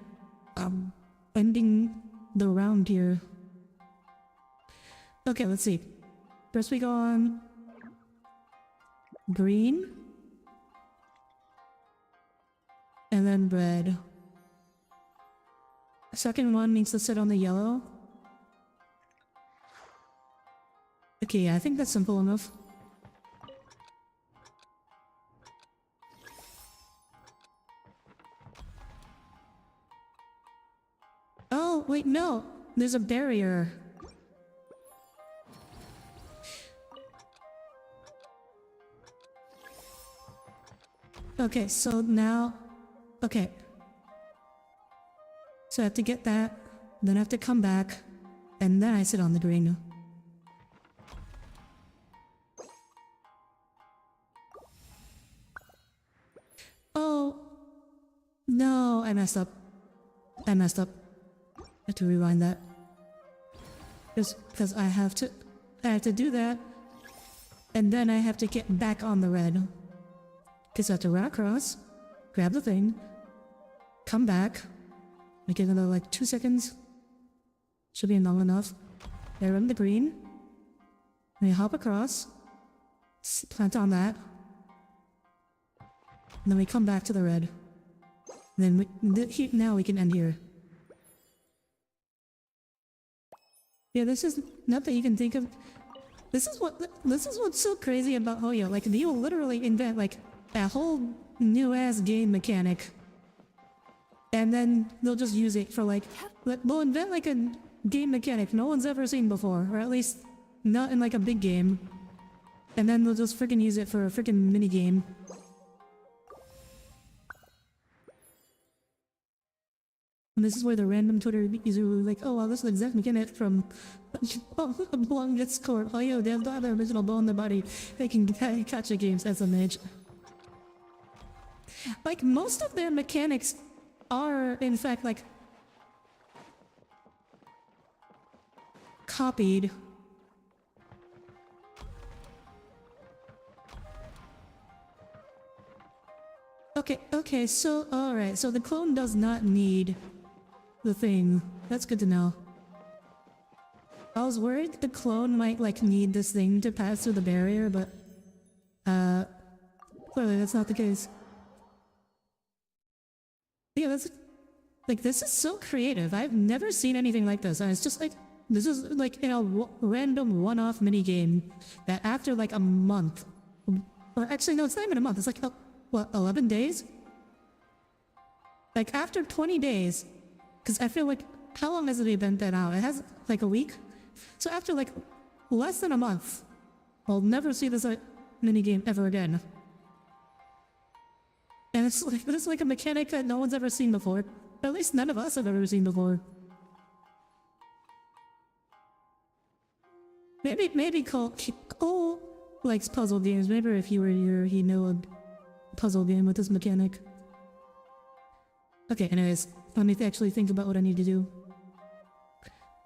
Ending the round here. Okay, let's see. First we go on green. And then red. Second one needs to sit on the yellow. Okay, yeah, I think that's simple enough. Oh, wait, no! There's a barrier. Okay, so now... Okay. So I have to get that, then I have to come back, and then I sit on the green. Oh... No, I messed up. I messed up. I have to rewind that. Just because I have to do that, and then I have to get back on the red. Because I have to run across, grab the thing, come back, make it another like 2 seconds. Should be long enough. I run the green, and I hop across, plant on that, and then we come back to the red. And then now we can end here. Yeah, this is not that you can think of. This is what's so crazy about Hoyo. Like, they will literally invent like a whole new ass game mechanic, and then they'll just use it for like they'll invent like a game mechanic no one's ever seen before, or at least not in like a big game, and then they'll just freaking use it for a freaking mini game. And this is where the random Twitter user will be like, oh wow, this is the exact mechanic from Belong Discord. Oh yo, they have the original bone in their body. They can catch the games as a mage. Like, most of their mechanics are, in fact, like, copied. Okay, so, alright, so the clone does not need the thing. That's good to know. I was worried the clone might, like, need this thing to pass through the barrier, but, clearly that's not the case. Yeah, that's, like, this is so creative. I've never seen anything like this, and it's just like, this is like in a random one-off mini-game that after like a month, or actually no, it's not even a month, it's like, what, 11 days? Like, after 20 days, because I feel like, how long has the event been out? It has like a week? So after like less than a month, I'll never see this mini-game ever again. And it's like a mechanic that no one's ever seen before. At least none of us have ever seen before. Maybe Cole likes puzzle games. Maybe if he were here, he'd know a puzzle game with this mechanic. Okay, anyways, let me actually think about what I need to do.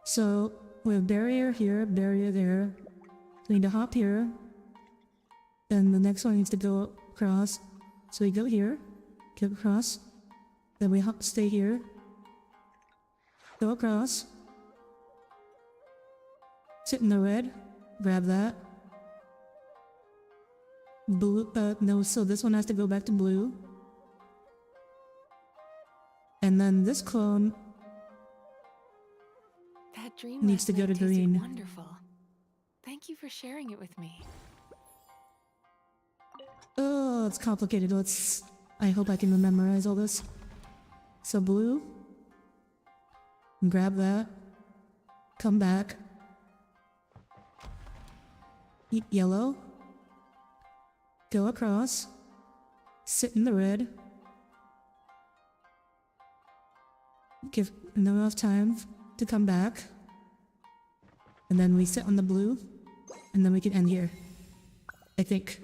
So, we have barrier here, barrier there. So we need to hop here. Then the next one needs to go across. So we go here, get across. Then we hop, stay here. Go across. Sit in the red. Grab that. Blue, no, so this one has to go back to blue. And then this clone that dream needs to go to green. Wonderful. Thank you for sharing it with me. Oh, it's complicated. I hope I can memorize all this. So blue. Grab that. Come back. Eat yellow. Go across. Sit in the red. Give enough time to come back. And then we sit on the blue. And then we can end here. I think.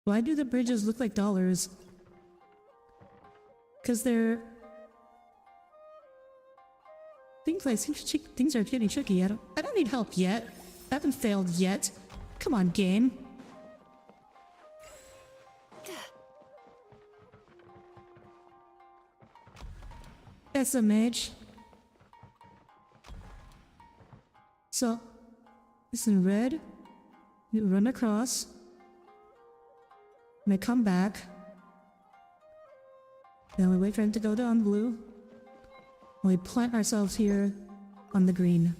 Why do the bridges look like dollars? Because they're... Things are getting tricky. I don't need help yet. I haven't failed yet. Come on, game. That's a mage. So, it's in red. You run across. And I come back. Then we wait for him to go down blue. And we plant ourselves here on the green.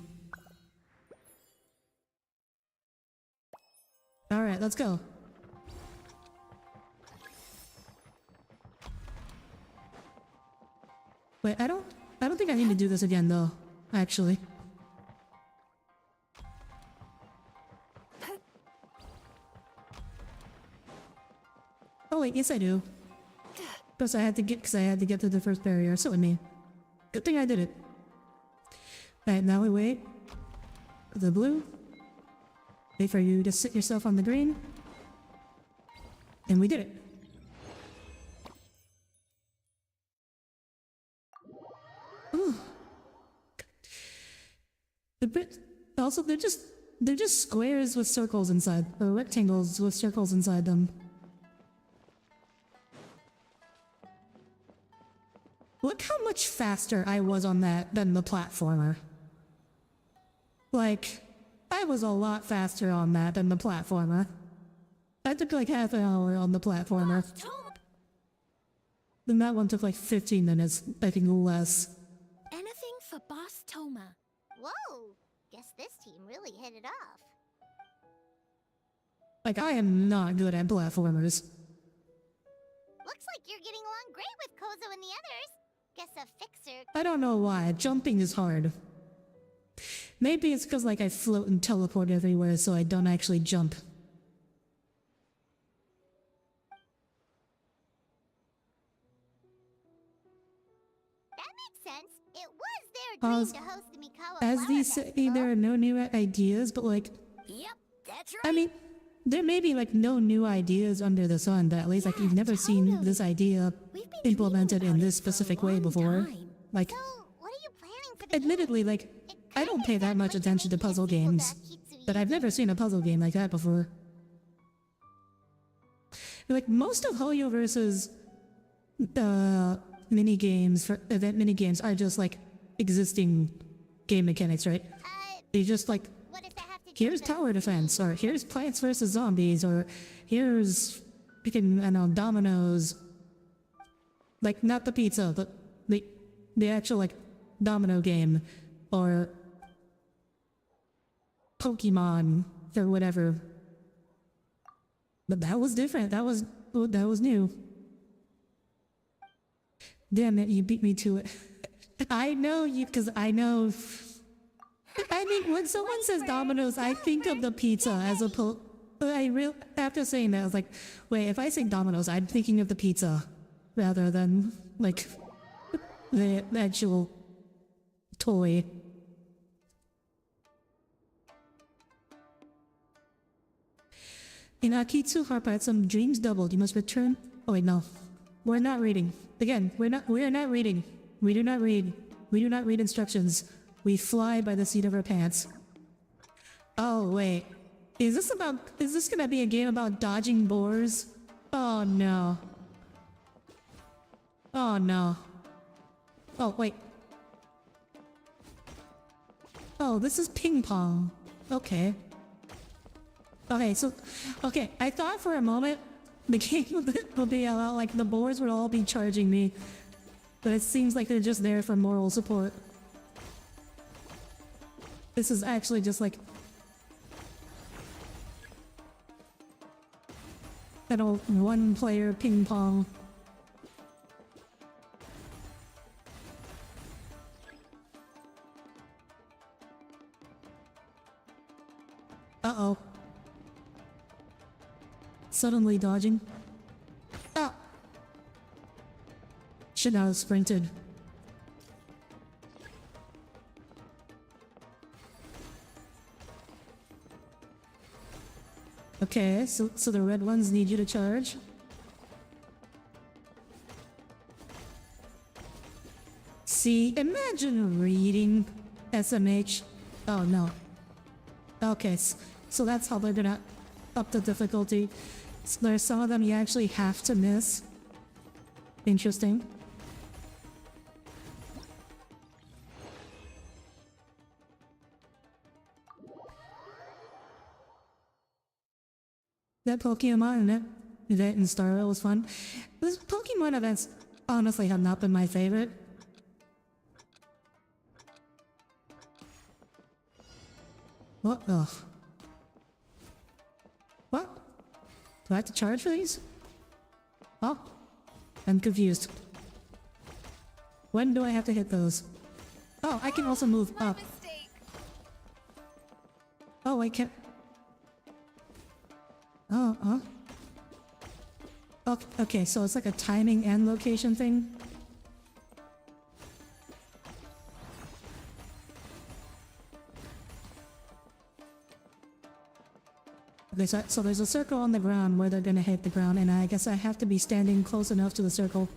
Alright, let's go. Wait, I don't think I need to do this again though, actually. Oh wait, yes I do. Because I had to get to the first barrier, so I mean. Good thing I did it. Alright, now we wait. For the blue. Wait for you to sit yourself on the green. And we did it. Ooh. Also, they're just squares with circles inside, or rectangles with circles inside them. Look how much faster I was on that than the platformer. Like, I was a lot faster on that than the platformer. I took like half an hour on the platformer. Then that one took like 15 minutes, I think less. Anything for Boss Toma. Whoa! Guess this team really hit it off. Like, I am not good at platformers. Looks like you're getting along great with Kozo and the others. Guess a fixer. I don't know why. Jumping is hard. Maybe it's because like I float and teleport everywhere, so I don't actually jump. That makes sense. It was their dream to host the Mikawa As Flower these say, Festival. there are no new ideas, but like... Yep, that's right. I mean, there may be like no new ideas under the sun, but at least like you've never seen this idea implemented in this specific way before. Like, admittedly, like, I don't pay that much attention to puzzle games, but I've never seen a puzzle game like that before. Like, most of Hoyoverse's mini-games, for event mini-games, are just like existing game mechanics, right? They just like, here's tower defense, or here's Plants vs. Zombies, or here's freaking, I don't know, dominoes. Like, not the pizza, but the actual, like, domino game, or Pokemon, or whatever. But that was different, that was new. Damn it, you beat me to it. I know you, because I know... I mean, when someone says Domino's, I think of the pizza as opposed... After saying that, I was like, wait, if I say Domino's, I'm thinking of the pizza rather than, like, the actual toy. In Akitsu Harpa, some dreams doubled. You must return... Oh wait, no. We're not reading. Again, we are not reading. We do not read. We do not read instructions. We fly by the seat of our pants. Oh wait. Is this gonna be a game about dodging boars? Oh no. Oh no. Oh wait. Oh, this is ping pong. Okay. Okay, I thought for a moment the game would be a lot like the boars would all be charging me. But it seems like they're just there for moral support. This is actually just like that old one-player ping pong. Uh-oh. Suddenly dodging. Ah! Should not have sprinted. Okay, so the red ones need you to charge. See, imagine reading SMH. Oh no. Okay, so that's how they're gonna up the difficulty. So there's some of them you actually have to miss. Interesting. That Pokemon event in Star Rail was fun. Those Pokemon events honestly have not been my favorite. What? Ugh. What? Do I have to charge for these? Oh, I'm confused. When do I have to hit those? Oh, I can also move up. Oh, I can't. Oh, huh? Okay, so it's like a timing and location thing. Okay, so there's a circle on the ground where they're gonna hit the ground, and I guess I have to be standing close enough to the circle.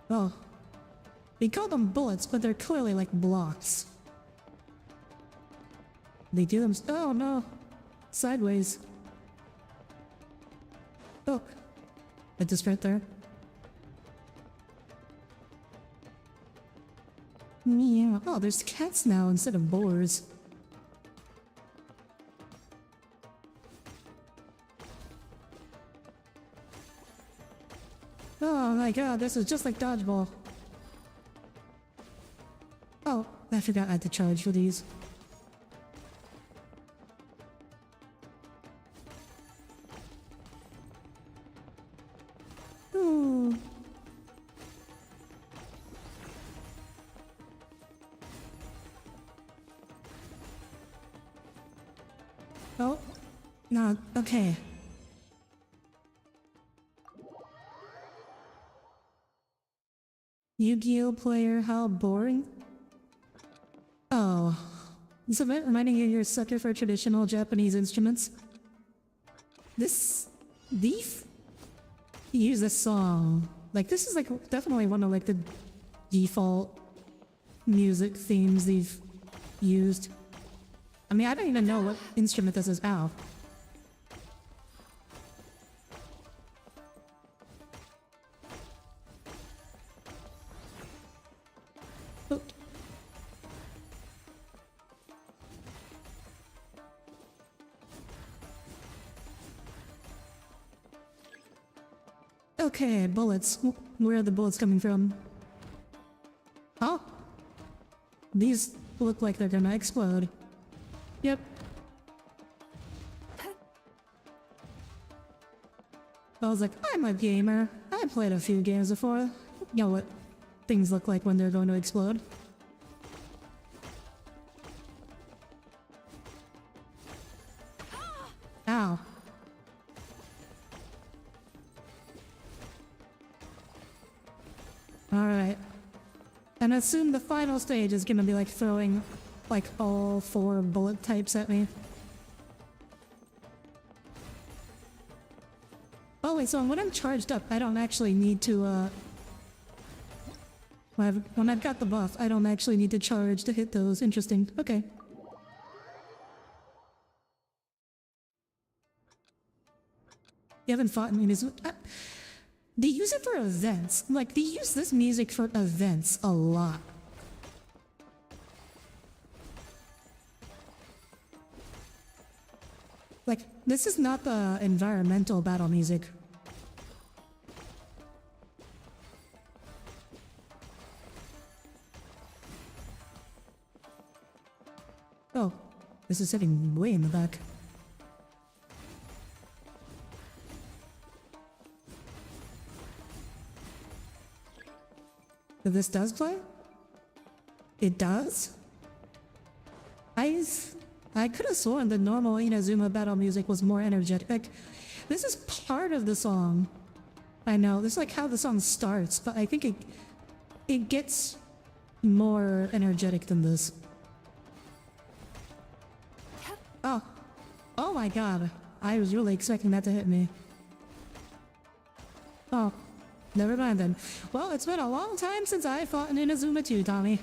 Oh. We call them bullets, but they're clearly like blocks. They do them— oh no! Sideways. Oh. I just right there. Yeah. Oh, there's cats now instead of boars. Oh my god, this is just like dodgeball. Oh, I forgot I had to charge for these. Ooh. Oh, no, okay. Yu-Gi-Oh player, how boring. Oh, this event reminding you you're a sucker for traditional Japanese instruments. These use this song. Like, this is like definitely one of like the default music themes they've used. I mean, I don't even know what instrument this is. Ow. Oh. Okay, bullets. Where are the bullets coming from? Huh? These look like they're gonna explode. Yep. I was like, I'm a gamer. I've played a few games before. You know what things look like when they're going to explode. Ow. Alright. And I assume the final stage is gonna be like throwing like all 4 bullet types at me. Oh wait, so when I'm charged up, I don't actually need to when I've got the buff, I don't actually need to charge to hit those. Interesting. Okay. You haven't fought in this. They use it for events. Like, they use this music for events a lot. Like, this is not the environmental battle music. Oh, this is sitting way in the back. If this does play? It does? I could have sworn the normal Inazuma battle music was more energetic. Like, this is part of the song. I know, this is like how the song starts, but I think it gets more energetic than this. Oh. Oh my god. I was really expecting that to hit me. Oh. Never mind then. Well, it's been a long time since I fought in Inazuma 2, Tommy.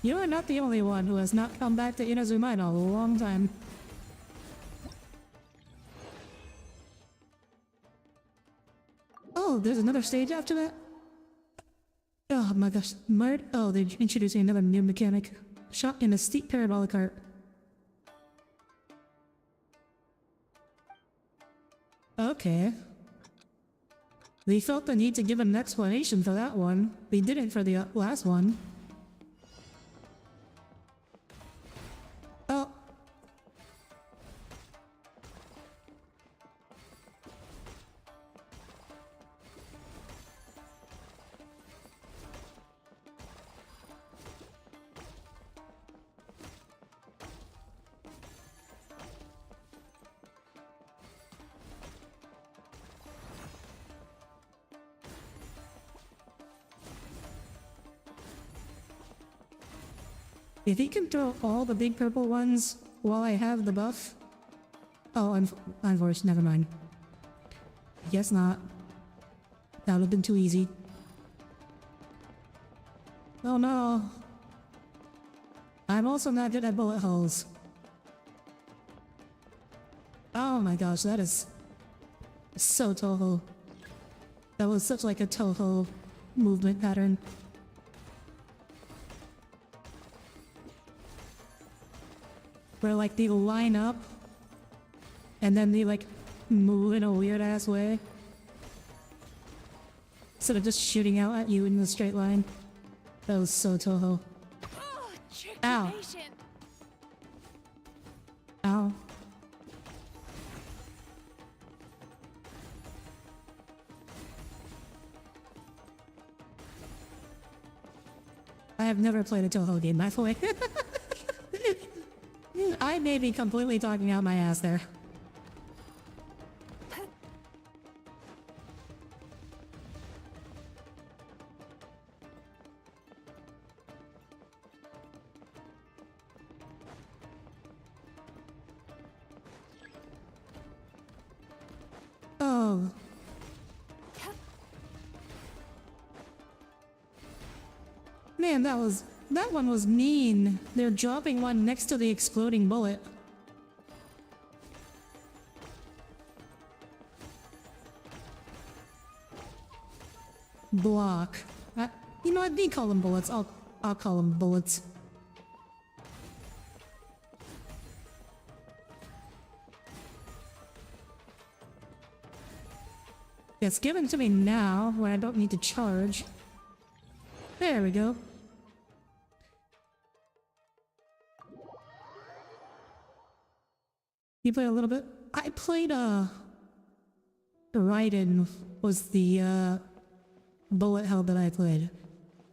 You are not the only one who has not come back to Inazuma in a long time. Oh, there's another stage after that? Oh my gosh. Oh, they're introducing another new mechanic. Shot in a steep parabolic arc. Okay. They felt the need to give an explanation for that one. They didn't for the last one. Oh. If he can throw all the big purple ones while I have the buff... Oh, unfortunately, never mind. Guess not. That would have been too easy. Oh no. I'm also not good at bullet holes. Oh my gosh, that is so Toho. That was such like a Toho movement pattern. Where like they line up and then they like move in a weird ass way. Instead of just shooting out at you in a straight line. That was so Toho. Oh, Ow. Ow. I have never played a Toho game, by the way. I may be completely talking out my ass there. Oh. Man, that one was mean. They're dropping one next to the exploding bullet. Block. You know, I didn't call them bullets. I'll call them bullets. It's given to me now, where I don't need to charge. There we go. You play a little bit? I played, Raiden was the, bullet hell that I played.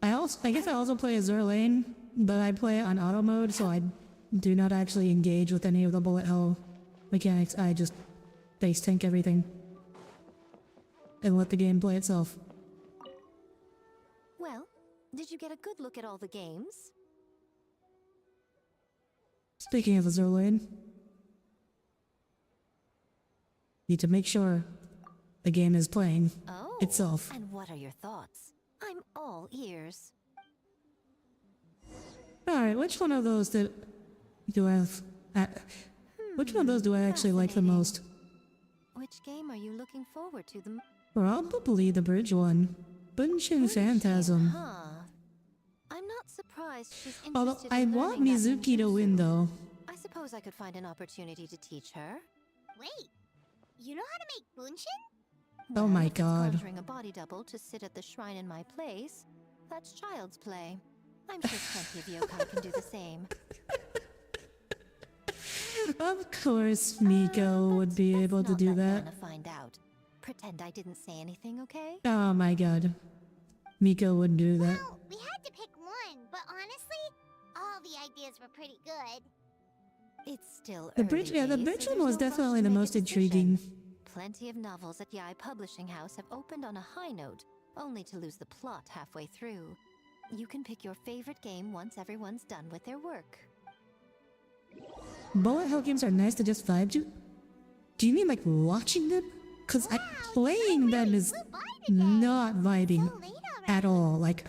I guess I also play Azure Lane, but I play it on auto mode, so I do not actually engage with any of the bullet hell mechanics. I just face tank everything. And let the game play itself. Well, did you get a good look at all the games? Speaking of Azure Lane, need to make sure the game is playing itself. And what are your thoughts? I'm all ears. Alright, which one of those do I have... which one of those do I actually like the most? Which game are you looking forward to the most? Probably the bridge one. Genshin Phantasm. I'm not surprised she's interested Although I in want learning that Mizuki to win though. I suppose I could find an opportunity to teach her. Wait, you know how to make bunshin? Oh my If it's god. conjuring a body double to sit at the shrine in my place, that's child's play. I'm sure plenty of yokai can do the same. Of course Miko would be able to do that. Gonna find out. Pretend I didn't say anything, okay? Oh my god. Miko would do that. Well, we had to pick one, but honestly, all the ideas were pretty good. It's still The bridge, early the days, bridge so one there's was no rush definitely to the make a most decision. intriguing. Plenty of novels at Yai Publishing House have opened on a high note, only to lose the plot halfway through. You can pick your favorite game once everyone's done with their work. Bullet hell games are nice to just vibe to? Do you mean like watching them? Cause playing them is not vibing at all. Like,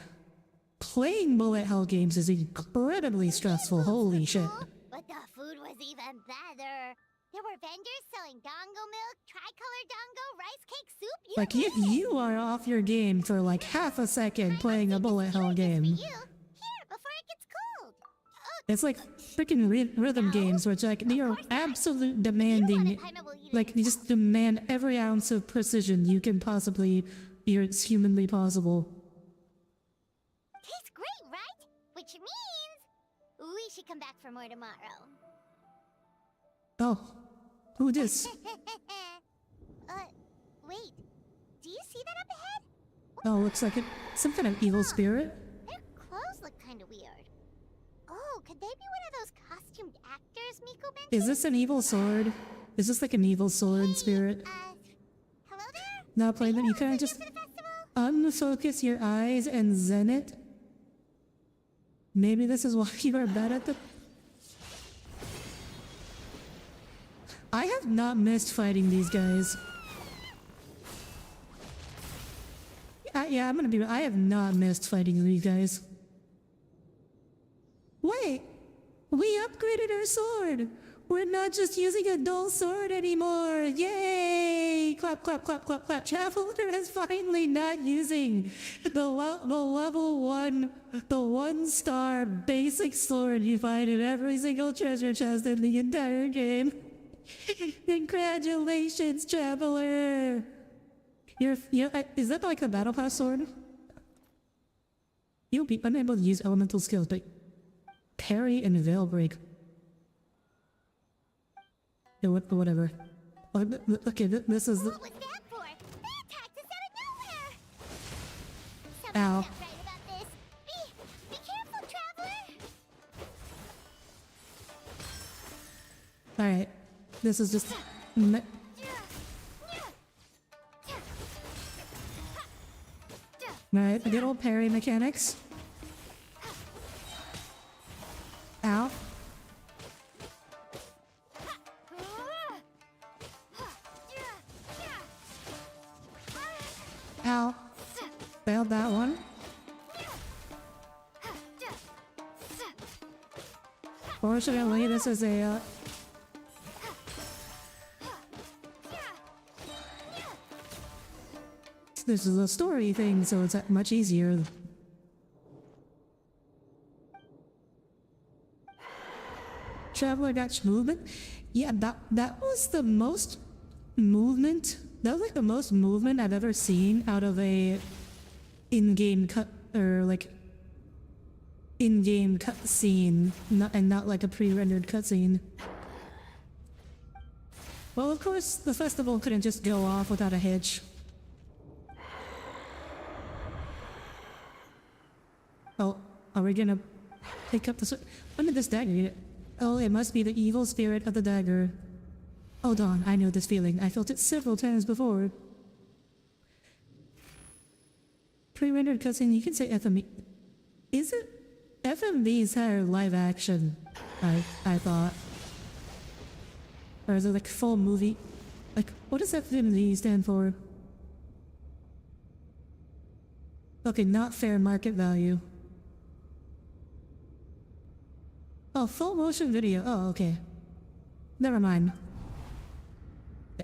playing bullet hell games is incredibly stressful, holy shit. But the food was even better. There were vendors selling dongo milk, tricolor dongo, rice cake soup. Like, you are off your game for like half a second playing a bullet hell game. Here, before it gets cold. It's like freaking rhythm games, which like they are absolute demanding. Like you just demand every ounce of precision you can possibly, it's humanly possible. Tastes great, right? Which means we should come back for more tomorrow. Oh, who this? Wait. Do you see that up ahead? Oh, looks like some kind of evil spirit. Their clothes look kind of weird. Oh, could they be one of those costumed actors Miko mentioned? Is this an evil sword? Is this like an evil sword spirit? Hello there? Not playing them. You kind of just unfocus your eyes and zen it. Maybe this is why you are bad at the... I have not missed fighting these guys. Yeah, I'm gonna be... I have not missed fighting these guys. Wait! We upgraded our sword! We're not just using a dull sword anymore! Yay! Clap, clap, clap, clap, clap. Traveler is finally not using the level 1, the 1-star basic sword you find in every single treasure chest in the entire game. Congratulations, Traveler! Is that like the Battle Pass sword? You'll be unable to use elemental skills, but parry and veil break. Yeah, whatever. Okay, this is the... What was that for? They attacked us out of nowhere! Ow. Someone's not right about this. Be careful, Traveler! Alright. This is just... Alright, good old parry mechanics. Ow. Ow. Failed that one. Fortunately, this is a... This is a story thing, so it's much easier. Traveler got movement? Yeah, that was the most movement. That was like the most movement I've ever seen out of a in-game cut, or like in-game cutscene, and not like a pre-rendered cutscene. Well, of course, the festival couldn't just go off without a hitch. Oh, are we gonna pick up the... When did this dagger get it? Oh, it must be the evil spirit of the dagger. Hold on, I know this feeling. I felt it several times before. Pre-rendered cutscene, you can say FMV. Is it? FMVs are live action, I thought. Or is it like full movie? Like, what does FMV stand for? Okay, not fair market value. Oh, full motion video. Oh, okay. Never mind.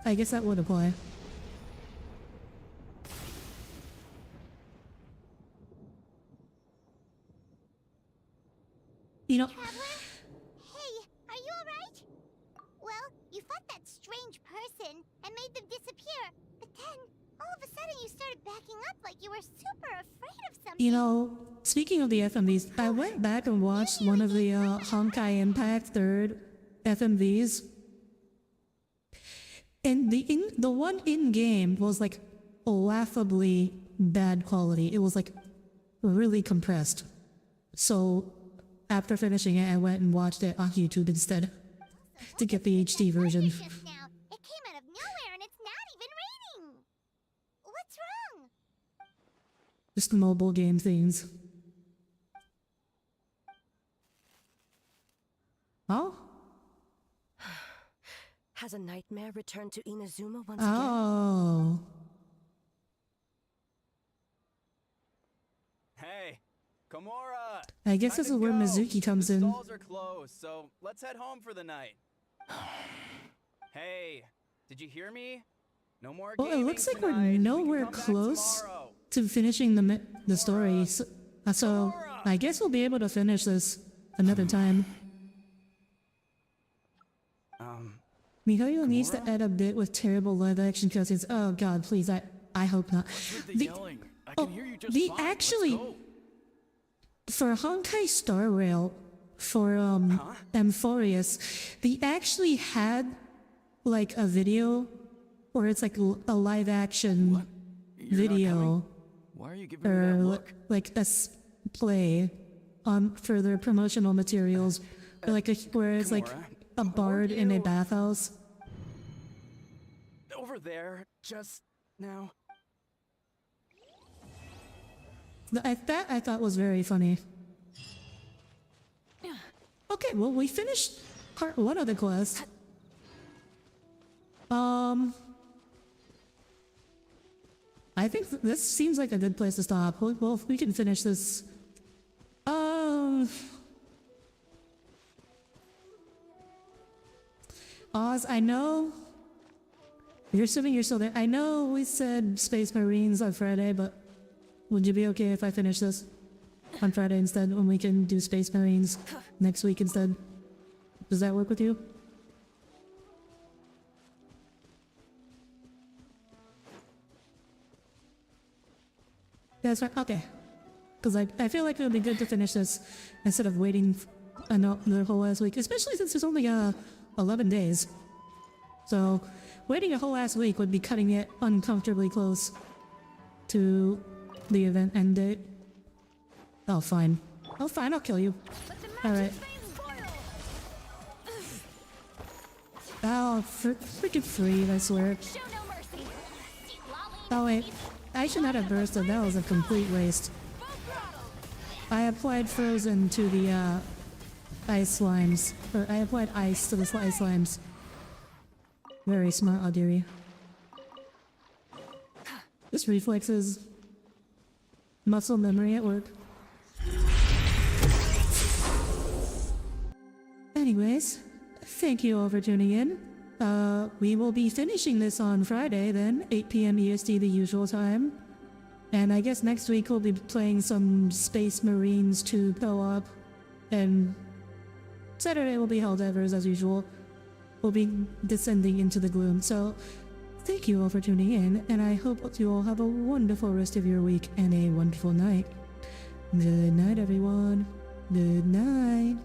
I guess that would apply. You know... Traveler? Hey, are you alright? Well, you fought that strange person and made them disappear, but then, all of a sudden you started backing up like you were super afraid of something. You know, speaking of the FMVs, I went back and watched one of the Genshin Impact 3rd FMVs. And the one in-game was like laughably bad quality. It was like really compressed. So after finishing it, I went and watched it on YouTube instead to get the HD version. It came out of nowhere and it's not even raining. What's wrong? Just mobile game themes. Oh? Has a nightmare returned to Inazuma once Oh. Hey, Komura! I guess this is where Mizuki comes in. The stalls are closed, so let's head home for the night. Hey, did you hear me? No more Well, it gaming looks like tonight. we're We can nowhere come back close tomorrow. to finishing the story. So I guess we'll be able to finish this another time. Mihoyo needs to add a bit with terrible live-action cutscenes. Oh god, please, I hope not. The yelling. I can hear you just fine. Actually, Let's go. for Honkai Star Rail, for Amphorius, they actually had like a video, or it's like a live-action video, Why are you giving me that or look? like a play on for their promotional materials, or like where it's like a bard in a bathhouse. Over there, just now. That I thought was very funny. Okay, well, we finished part 1 of the quest. I think this seems like a good place to stop. Well, we can finish this. Oz, I know. You're assuming you're still there. I know we said Space Marines on Friday, but would you be okay if I finish this on Friday instead, when we can do Space Marines next week instead? Does that work with you? That's right. Okay. Because I feel like it would be good to finish this instead of waiting the whole last week, especially since there's only 11 days. So waiting a whole last week would be cutting it uncomfortably close to the event end date. Oh, fine. Oh, fine, I'll kill you. Alright. Oh, freaking free, I swear. Oh, wait. I should not have bursted. That was a complete waste. I applied frozen to the, ice slimes. Or I applied ice to the ice slimes. Very smart, Audire. This reflex is muscle memory at work. Anyways, thank you all for tuning in. We will be finishing this on Friday then, 8 PM EST, the usual time. And I guess next week we'll be playing some Space Marines 2 co-op. And Saturday will be Helldivers as usual. We'll be descending into the gloom. So, thank you all for tuning in, and I hope you all have a wonderful rest of your week and a wonderful night. Good night, everyone. Good night.